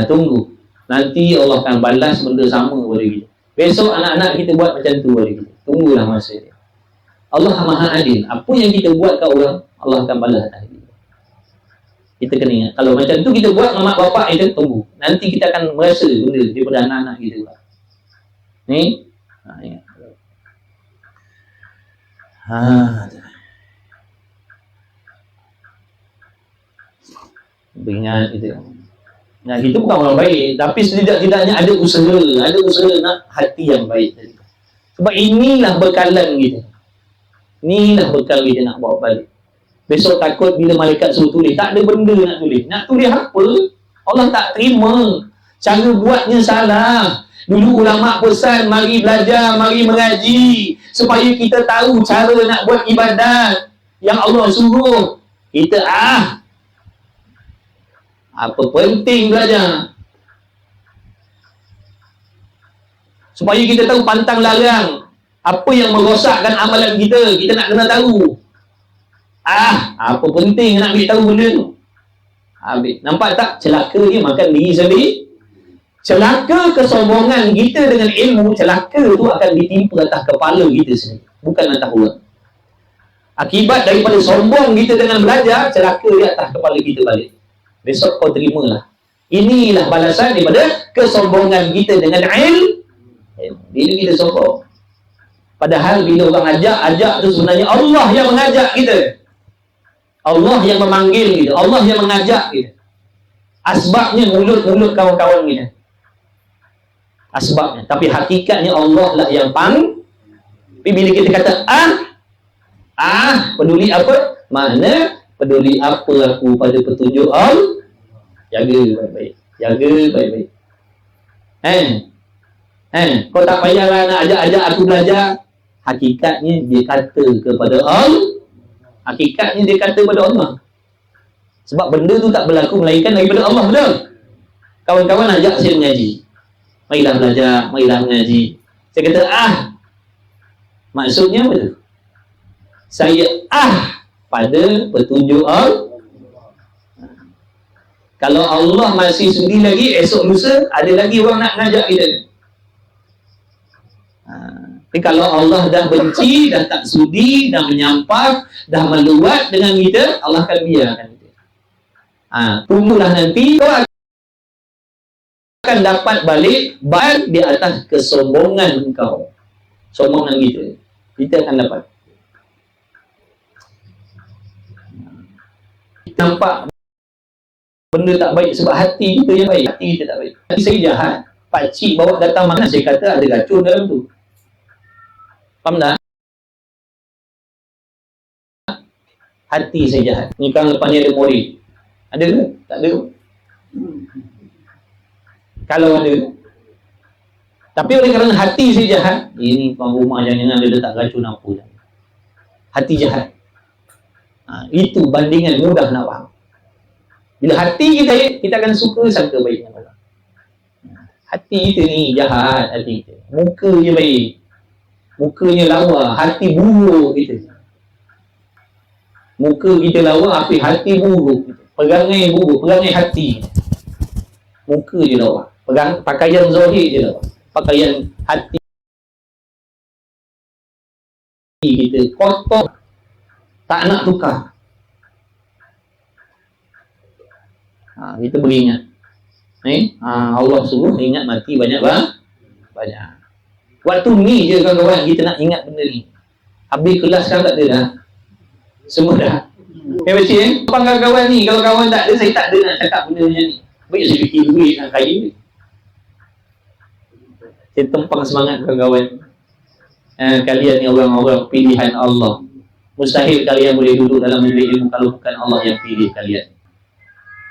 Tunggu. Nanti Allah akan balas benda sama kepada kita. Besok anak-anak kita buat macam tu kepada kita. Tunggulah masa dia. Allah Maha Adil. Apa yang kita buat kat orang, Allah akan balas atas kita. Kita kena ingat. Kalau macam tu kita buat mak bapak kita, tunggu. Nanti kita akan merasa benda daripada anak-anak kita. Ni. Ingat. Beringat kita. Nah, kita bukan orang baik, tapi setidak-tidaknya ada usaha nak hati yang baik tadi. Sebab inilah bekalan kita. Inilah bekal kita nak bawa balik. Besok takut bila malaikat suruh tulis, tak ada benda nak tulis. Nak tulis apa? Allah tak terima. Cara buatnya salah. Dulu ulama pesan, mari belajar, mari mengaji, supaya kita tahu cara nak buat ibadat yang Allah suruh. Kita apa penting belajar? Supaya kita tahu pantang larang. Apa yang merosakkan amalan kita, kita nak kena tahu. Apa penting nak ambil tahu benda tu? Nampak tak? Celaka dia makan diri sendiri. Celaka kesombongan kita dengan ilmu, celaka tu akan ditimpa atas kepala kita sendiri, bukan atas orang. Akibat daripada sombong kita dengan belajar, celaka dia atas kepala kita balik. Besok kau terimalah. Inilah balasan daripada kesombongan kita dengan ilmu. Bila kita sombong. Padahal bila orang ajak tu sebenarnya Allah yang mengajak kita. Allah yang memanggil kita. Allah yang mengajak kita. Asbabnya mulut-mulut kawan-kawan kita. Asbabnya. Tapi hakikatnya Allah lah yang Tapi bila kita kata peduli apa? Mana peduli apa aku pada petunjuk Allah? Jaga baik-baik. Jaga baik-baik. Kau tak payahlah nak ajak-ajak aku belajar. Hakikatnya dia kata kepada Allah. Hakikatnya dia kata kepada Allah. Sebab benda tu tak berlaku melainkan daripada Allah, betul? Kawan-kawan ajak saya mengaji. Marilah belajar, marilah mengaji. Saya kata maksudnya apa tu? Saya pada petunjuk Allah. Kalau Allah masih sudi lagi, esok lusa ada lagi orang nak ngajak kita. Tapi kalau Allah dah benci, dah tak sudi, dah menyampah, dah meluat dengan kita, Allah akan biarkan kita. Tunggulah nanti kau akan dapat balik di atas kesombongan engkau. Sombongan kita akan dapat. Nampak benda tak baik sebab hati kita yang baik. Hati kita tak baik. Hati saya jahat. Pakcik bawa datang makan, saya kata ada racun dalam tu. Faham tak? Hati saya jahat. Ni kan lepas ni ada murid. Ada ke? Tak ada. Kalau ada. Tapi oleh kerana hati saya jahat, ini tuan rumah jangan ada letak racun apa. Hati jahat. Itu bandingan mudah nak faham. Bila hati kita baik, kita akan suka sangka baik dengan orang. Hati kita ni jahat, hati kita. Mukanya baik. Mukanya lawa, hati buruk kita. Muka kita lawa, tapi hati buruk. Perangai buruk, perangai hati. Muka je lawa. Pakaian zahir je lawa. Pakaian hati kita kotor. Tak nak tukar. Kita beringat. Allah suruh ingat mati banyak. Waktu ni je kawan-kawan kita nak ingat benda ni. Habis kelas kan tak ada dah. Semua dah. Macam kawan-kawan ni, kalau kawan tak ada, saya tak ada nak cakap benda macam ni. Baik saya fikir duit nak kaya. Saya tempang semangat kawan-kawan. Kalian ni orang-orang pilihan Allah. Mustahil kalian boleh duduk dalam majlis ilmu kalau bukan Allah yang pilih kalian.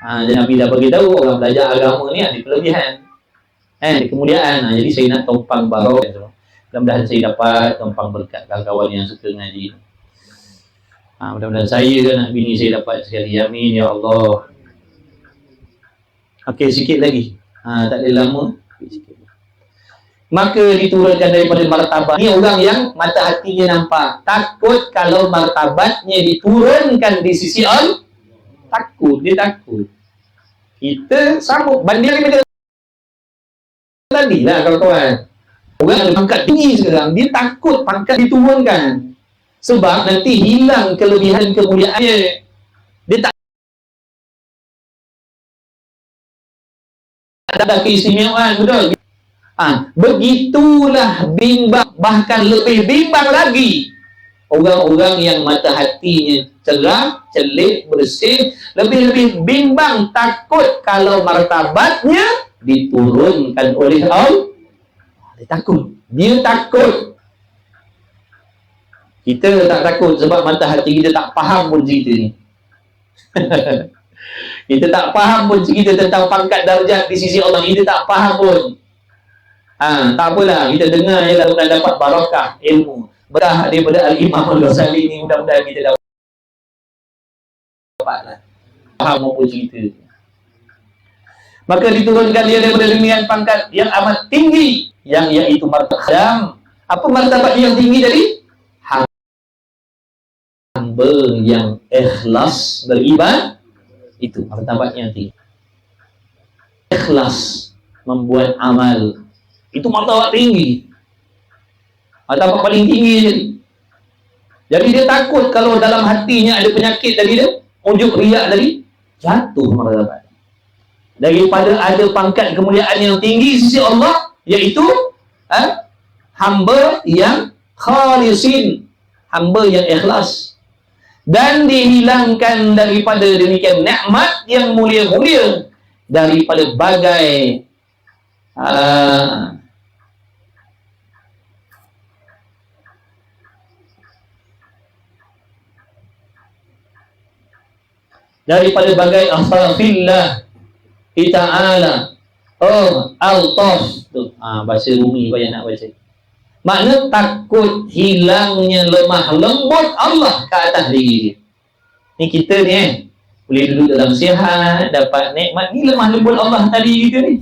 Dan Nabi dah beritahu orang belajar agama ni ada kelebihan, ada kemuliaan. Jadi saya nak tumpang barokah. Mudah-mudahan saya dapat tumpang berkat kawan-kawan yang suka ngaji. Mudah-mudahan saya dan anak bini saya dapat sekali. Amin ya Allah. Okey, sikit lagi. Tak ada lama. Sikit. Maka diturunkan daripada martabat. Ini orang yang mata hatinya nampak. Takut kalau martabatnya diturunkan di sisi Allah. Takut, dia takut. Kita sambut banding dengan tadi lah kawan-kawan. Orang ada pangkat tinggi sekarang, dia takut pangkat diturunkan. Sebab nanti hilang kelebihan kemuliaannya. Dia tak ada keistimewaan, betul? Begitulah bimbang, bahkan lebih bimbang lagi orang-orang yang mata hatinya cerah, celik, bersih, lebih-lebih bimbang, takut kalau martabatnya diturunkan oleh Allah. Dia takut. Kita tak takut sebab mata hati kita tak faham pun cerita ni. Kita tak faham pun cerita tentang pangkat darjat di sisi Allah. Kita tak faham pun. Tak apalah, kita dengar je lah, bukan dapat barakah ilmu berkah daripada Al-Imam Al-Ghazali ni. Mudah-mudahan kita dapatlah faham apa cerita. Maka diturunkan dia daripada demikian pangkat yang amat tinggi, yang iaitu martabat. Apa martabat yang tinggi tadi? Hamba yang ikhlas beribadah. Itu martabat yang tinggi. Ikhlas membuat amal. Itu martabat tinggi. Martabat paling tinggi jadi dia takut kalau dalam hatinya ada penyakit tadi dia, ujub riak tadi, jatuh martabat. Daripada ada pangkat kemuliaan yang tinggi sisi Allah, iaitu hamba yang khalisin, hamba yang ikhlas. Dan dihilangkan daripada demikian nikmat yang mulia-mulia, daripada bagai daripada bagai akhafillah ta'ala. Al-taf tu. Bahasa Rumi banyak nak baca. Makna takut hilangnya lemah lembut Allah ke atas diri dia. Ni kita ni boleh duduk dalam sihat, dapat nikmat. Ni lemah lembut Allah tadi kita ni.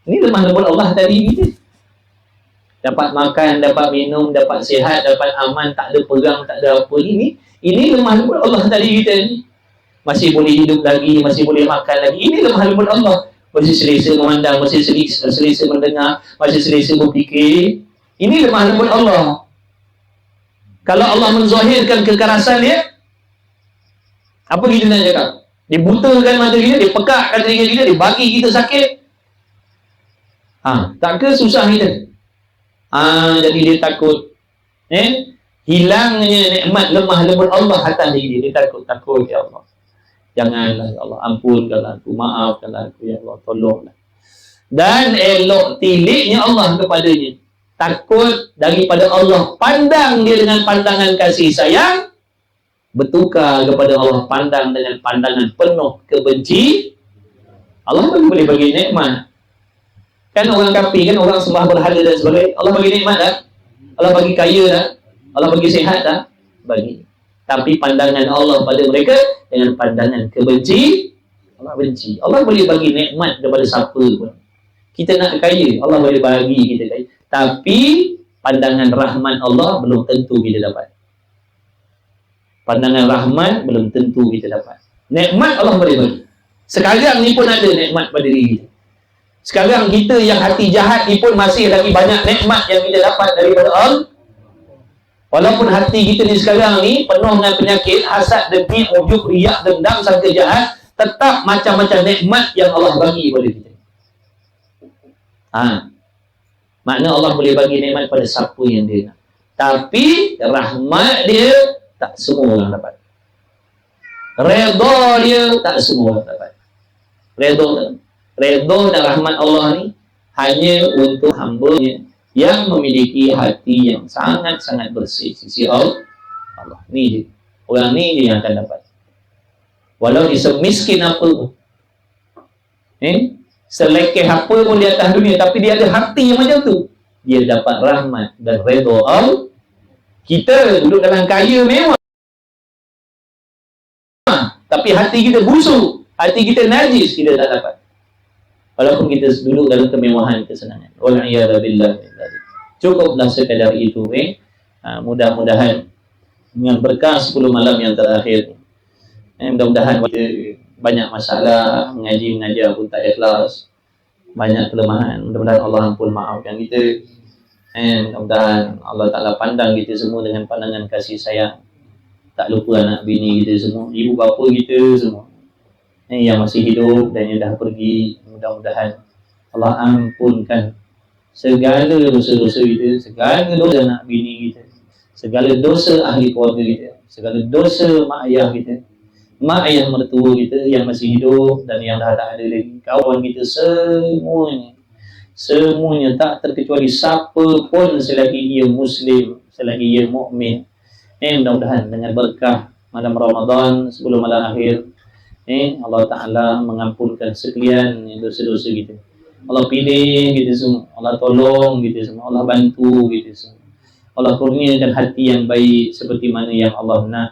Ni lemah lembut Allah tadi kita. Dapat makan, dapat minum, dapat sihat, dapat aman, tak ada perang, tak ada apa. Ini lemah lembut Allah tadi kita ni. Masih boleh hidup lagi, masih boleh makan lagi. Ini lemah lembut Allah. Masih selesa memandang, masih selesa mendengar, masih selesa berfikir. Ini lemah lembut Allah. Kalau Allah menzahirkan kekerasan dia, apa kita nak cakap? Dia butakan mata kita, dia pekakkan telinga kita, dia bagi kita sakit. Tak ke susah kita? Jadi dia takut. Hilangnya nikmat lemah lembut Allah atas diri dia. Dia takut ya Allah. Janganlah ya Allah, ampunkanlah aku, maafkanlah aku ya Allah, tolonglah. Dan elok tiliknya Allah kepadanya. Takut daripada Allah pandang dia dengan pandangan kasih sayang, bertukar kepada Allah pandang dengan pandangan penuh kebenci. Allah boleh bagi nikmat. Kan orang kafir, kan orang sembah berhala dan sebagainya, Allah bagi nikmat tak? Allah bagi kaya tak? Allah bagi sihat tak? Bagi. Tapi pandangan Allah pada mereka dengan pandangan kebenci, Allah benci. Allah boleh bagi nikmat kepada siapa pun. Kita nak kaya, Allah boleh bagi kita kaya. Tapi pandangan rahmat Allah belum tentu kita dapat. Pandangan rahmat belum tentu kita dapat. Nikmat Allah boleh bagi. Sekarang ni pun ada nikmat pada diri kita. Sekarang kita yang hati jahat ni pun masih lagi banyak nikmat yang kita dapat daripada Allah. Walaupun hati kita ni sekarang ni penuh dengan penyakit, hasad, dengki, ujub, riak, dendam, sangka jahat, tetap macam-macam nikmat yang Allah bagi kepada kita. Makna Allah boleh bagi nikmat pada siapa yang dia nak. Tapi rahmat dia tak semua orang dapat. Redha dia tak semua orang dapat. Redha dan rahmat Allah ni hanya untuk hamba-Nya yang memiliki hati yang sangat-sangat bersih sisi Allah. Ni je. Orang ni je yang akan dapat. Walau dia semiskin apa pun. Selekeh apa pun di atas dunia, tapi dia ada hati yang macam tu, dia dapat rahmat dan redha Allah. Kita duduk dalam kaya mewah, tapi hati kita busuk, hati kita najis, kita tak dapat. Walaupun kita duduk dalam kemewahan, kesenangan. Wal'iyadzubillah. Cukuplah sekadar itu. Mudah-mudahan dengan berkah 10 malam yang terakhir, mudah-mudahan kita banyak masalah, mengajar pun tak ikhlas, banyak kelemahan. Mudah-mudahan Allah ampun maafkan kita. Mudah-mudahan Allah Ta'ala pandang kita semua dengan pandangan kasih sayang. Tak lupa anak bini kita semua, ibu bapa kita semua yang masih hidup dan yang dah pergi. Mudah-mudahan Allah ampunkan segala dosa-dosa kita, segala dosa anak bini kita, segala dosa ahli keluarga kita, segala dosa mak ayah kita, mak ayah mertua kita yang masih hidup dan yang dah tak ada lagi, kawan kita semuanya tak terkecuali siapa pun selagi ia Muslim, selagi ia mukmin. Mudah-mudahan dengan berkah malam Ramadan 10 malam akhir, Allah Ta'ala mengampunkan sekian dosa-dosa kita. Allah pilih kita semua, Allah tolong kita semua, Allah bantu kita semua. Allah kurniakan hati yang baik seperti mana yang Allah nak.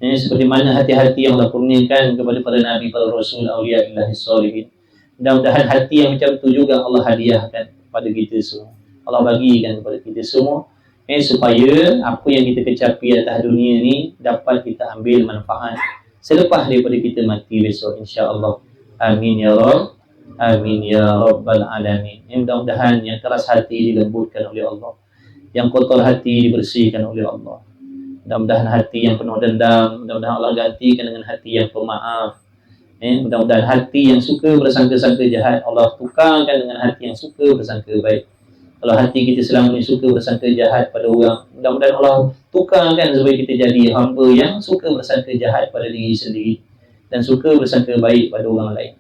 Seperti mana hati-hati yang Allah kurniakan kepada para nabi, para rasul, awliya illahi salihin. Mudah-mudahan hati yang macam tu juga Allah hadiahkan kepada kita semua, Allah bagikan kepada kita semua, supaya apa yang kita kecapi atas dunia ni dapat kita ambil manfaat selepas daripada kita mati besok, insya-Allah. Amin ya Rabb, amin ya Rabbal alamin. Mudah-mudahan yang keras hati dilembutkan oleh Allah, yang kotor hati dibersihkan oleh Allah. Mudah-mudahan hati yang penuh dendam, mudah-mudahan Allah gantikan dengan hati yang pemaaf. Mudah-mudahan hati yang suka bersangka-sangka jahat, Allah tukarkan dengan hati yang suka bersangka baik. Kalau hati kita selama ini suka bersangka jahat pada orang, mudah-mudahan Allah tukarkan supaya kita jadi hamba yang suka bersangka jahat pada diri sendiri dan suka bersangka baik pada orang lain.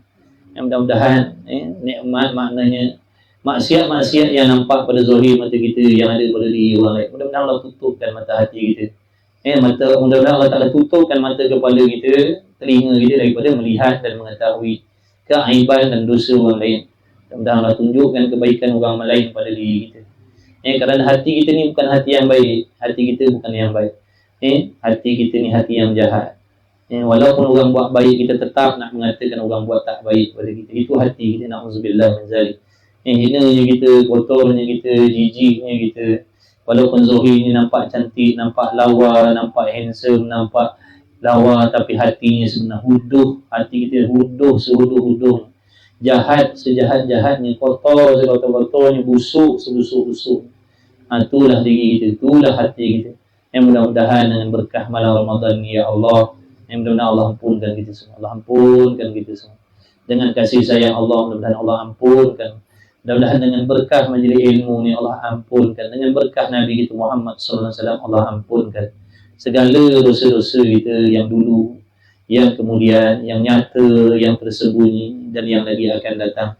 Mudah-mudahan nikmat maknanya maksiat-maksiat yang nampak pada zahir mata kita, yang ada pada diri orang lain, mudah-mudahan Allah tutupkan mata hati kita. Mudah-mudahan Allah Ta'ala tutupkan mata kepala kita, telinga kita daripada melihat dan mengetahui keaiban dan dosa orang lain. Mudah-mudahan Allah tunjukkan kebaikan orang lain pada diri kita. Kerana hati kita ni bukan hati yang baik, hati kita bukan yang baik. Hati kita ni hati yang jahat. Walaupun orang buat baik, kita tetap nak mengatakan orang buat tak baik pada kita. Itu hati kita, na'udzubillah min zalik. Hinanya kita, kotornya kita, jijiknya kita. Walaupun zahirnya nampak cantik, nampak lawa, nampak handsome, nampak lawa, tapi hatinya sebenarnya huduh. Hati kita huduh, sehuduh-huduh. Jahat, sejahat-jahatnya, kotor, sekotor-kotornya, busuk, sebusuk-busuk. Itulah diri kita, itulah hati kita. Mudah-mudahan dengan berkah malam Ramadan ni, ya Allah, mudah-mudahan Allah ampunkan kita semua. Allah ampunkan kita semua. Dengan kasih sayang Allah, mudah-mudahan Allah ampunkan. Mudah-mudahan dengan berkah majlis ilmu ni Allah ampunkan. Dengan berkah Nabi kita Muhammad SAW, Allah ampunkan segala dosa-dosa kita yang dulu, yang kemudian, yang nyata, yang tersembunyi dan yang lagi akan datang.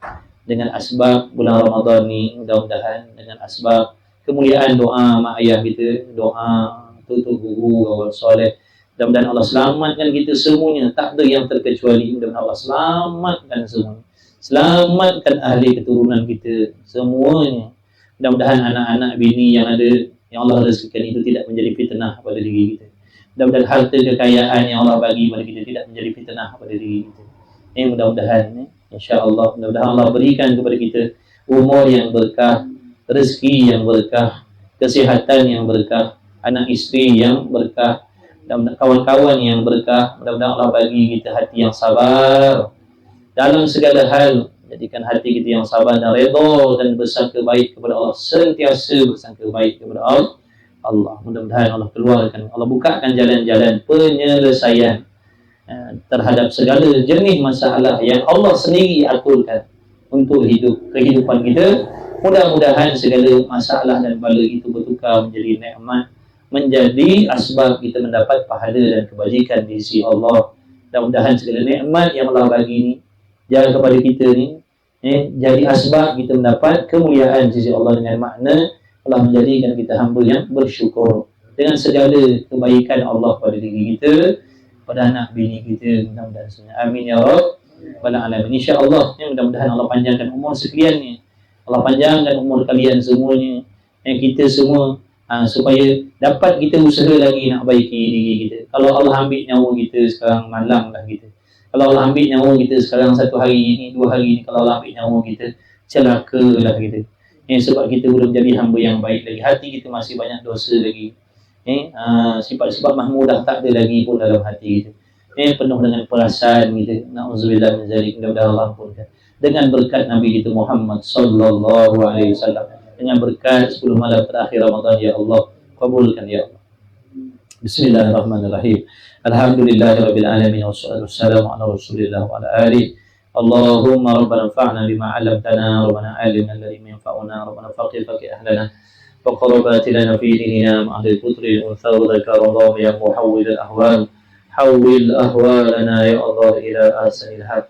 Dengan asbab bulan Ramadan ni, mudah-mudahan dengan asbab kemuliaan doa mak ayah kita, doa tutup guru, kawan soleh, mudah-mudahan Allah selamatkan kita semuanya, tak ada yang terkecuali. Mudah-mudahan Allah selamatkan semuanya, selamatkan ahli keturunan kita semuanya. Mudah-mudahan anak-anak bini yang ada, yang Allah rezekikan itu tidak menjadi fitnah pada diri kita. Mudah-mudahan harta kekayaan yang Allah bagi kepada kita tidak menjadi fitnah pada diri kita. Mudah-mudahan insya-Allah, mudah-mudahan Allah berikan kepada kita umur yang berkah, rezeki yang berkah, kesihatan yang berkah, anak isteri yang berkah, dan kawan-kawan yang berkah. Mudah-mudahan Allah bagi kita hati yang sabar dalam segala hal. Jadikan hati kita yang sabar dan redha dan bersangka baik kepada Allah, sentiasa bersangka baik kepada Allah. Mudah-mudahan Allah keluarkan, Allah bukakan jalan-jalan penyelesaian terhadap segala jenis masalah yang Allah sendiri aturkan untuk kehidupan kita. Mudah-mudahan segala masalah dan bala itu bertukar menjadi nikmat, menjadi asbab kita mendapat pahala dan kebajikan di sisi Allah. Mudah-mudahan segala nikmat yang Allah bagi ni jalan kepada kita ni jadi asbab kita mendapat kemuliaan di sisi Allah, dengan makna Allah menjadikan kita hamba yang bersyukur dengan segala kebaikan Allah pada diri kita, pada anak bini kita, mudah-mudahan semuanya. Amin ya rabbal alamin. Insya-Allah mudah-mudahan Allah panjangkan umur sekalian ni. Allah panjangkan umur kalian semuanya, kita semua, supaya dapat kita usaha lagi nak baiki diri kita. Kalau Allah ambil nyawa kita sekarang, malang lah kita. Kalau Allah ambil nyawa kita sekarang, satu hari ini, 2 hari ini, kalau Allah ambil nyawa kita, celaka lah kita. Sebab kita belum jadi hamba yang baik lagi. Hati kita masih banyak dosa lagi. Sifat-sifat mahmudah tak ada lagi pun dalam hati kita. Penuh dengan perasaan kita. Na'udzubillah min zalik. Mudah-mudahan Allah ampunkan. Dengan berkat Nabi kita Muhammad sallallahu alaihi wasallam, dengan berkat 10 malam terakhir Ramadan, ya Allah kabulkan ya Allah. Bismillahirrahmanirrahim. Alhamdulillahirabbil alamin wassalatu wassalamu ala Rasulillah wa ala alihi. Allahumma rabbana anfa'na bima 'allamtana, rabbana 'allimna alladhi yanfa'una, rabbana faqih ahlana wa qurbat lana fi dinina ma'al putri wa thawdaka radha ya muhawwil al-ahwal, hawwil ahwalana ya Allah ila ahsanil hal.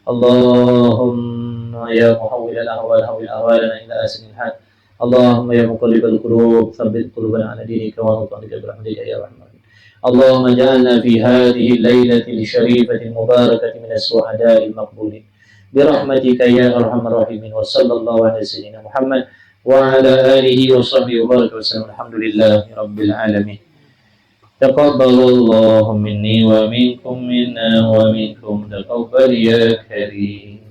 Allahumma ya muhawwil al-ahwal, hawwil ahwalana ila ahsanil hal. Allahumma ya muqallibal qulub, tsabbit qulubana ala dinika wa nutqika bi rahmatika ya rahman. Allahumma ja'alna fi hadhihi al-lailati al-sharifati al-mubarakati min as-suhada'i al-maqbulin bi rahmatika ya arhamar rahimin. Wa sallallahu ala sayyidina Muhammad wa ala alihi wa sahbihi wa baraka wa sallam. Alhamdulillahi rabbil alamin. Taqabbalallahu minni wa minkum, minna wa minkum, taqabbal ya karim.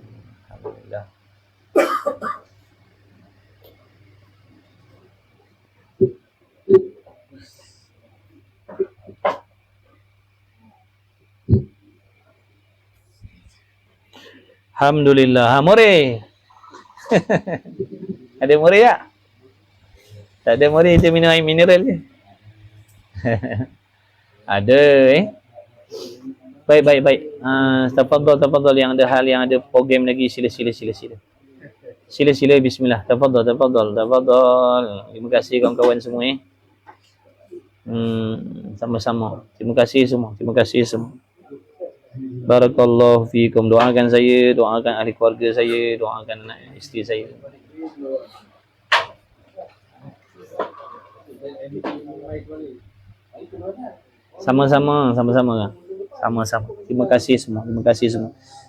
Alhamdulillah. Alhamdulillah. More. Ada more tak? Tak ada more, kita minum air mineral je. Ada Baik. Tafadhal yang ada hal, yang ada program lagi, sila. Sila bismillah. Tafadhal. Terima kasih kawan-kawan semua sama-sama. Terima kasih semua. Barakallahu fiikum. Doakan saya, doakan ahli keluarga saya, doakan anak isteri saya. Sama-sama. Terima kasih semua.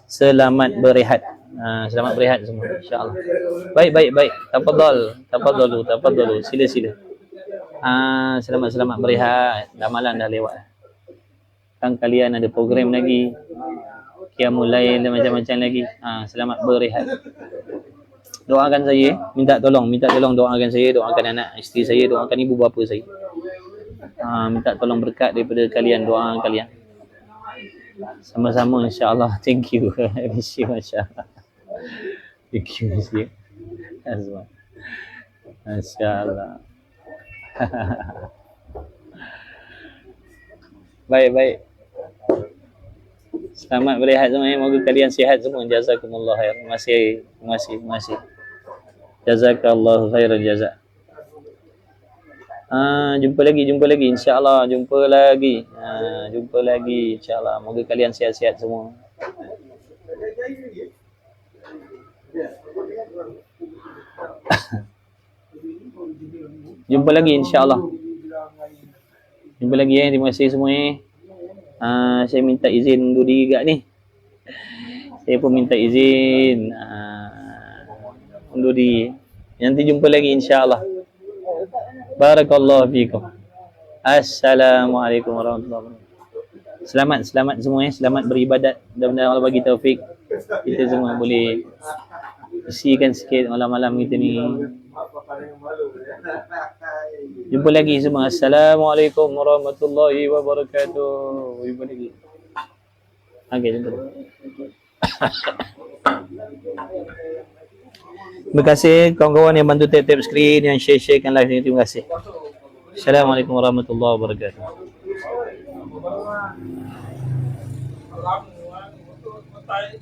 Selamat berehat. Selamat berehat semua, insya-Allah. Baik. Tafadhalu. Sila. Selamat berehat. Dah malam dah lewat. Kan kalian ada program lagi, qiyamul lail dan macam-macam lagi. Selamat berehat. Doakan saya, minta tolong doakan saya, doakan anak isteri saya, doakan ibu bapa saya. Minta tolong berkat daripada kalian, doa kalian. Sama-sama, insya-Allah. Thank you. Masya-Allah. Thank you. Masya-Allah. Baik. Selamat berehat semua. Moga kalian sihat semua. Jazakumullah khair. Terima kasih. Jazakallahu khairan jazak. Jumpa lagi insya-Allah. Jumpa lagi insya-Allah. Moga kalian sihat-sihat semua. Jumpa lagi insya-Allah. Terima kasih semua. Saya minta izin undur diri kat ni. Saya pun minta izin undur diri. Nanti jumpa lagi insya-Allah. Barakallahu fiikum. Assalamualaikum warahmatullahi wabarakatuh. Selamat semua selamat beribadat. Mudah-mudahan Allah bagi taufik kita semua boleh bersihkan sikit malam-malam kita ni. Jumpa lagi semua. Assalamualaikum warahmatullahi wabarakatuh. Jumpa lagi. Okey, jumpa. Terima kasih kawan-kawan yang bantu tap screen, yang share-sharekan live ni. Terima kasih. Assalamualaikum warahmatullahi wabarakatuh. lắm, một tay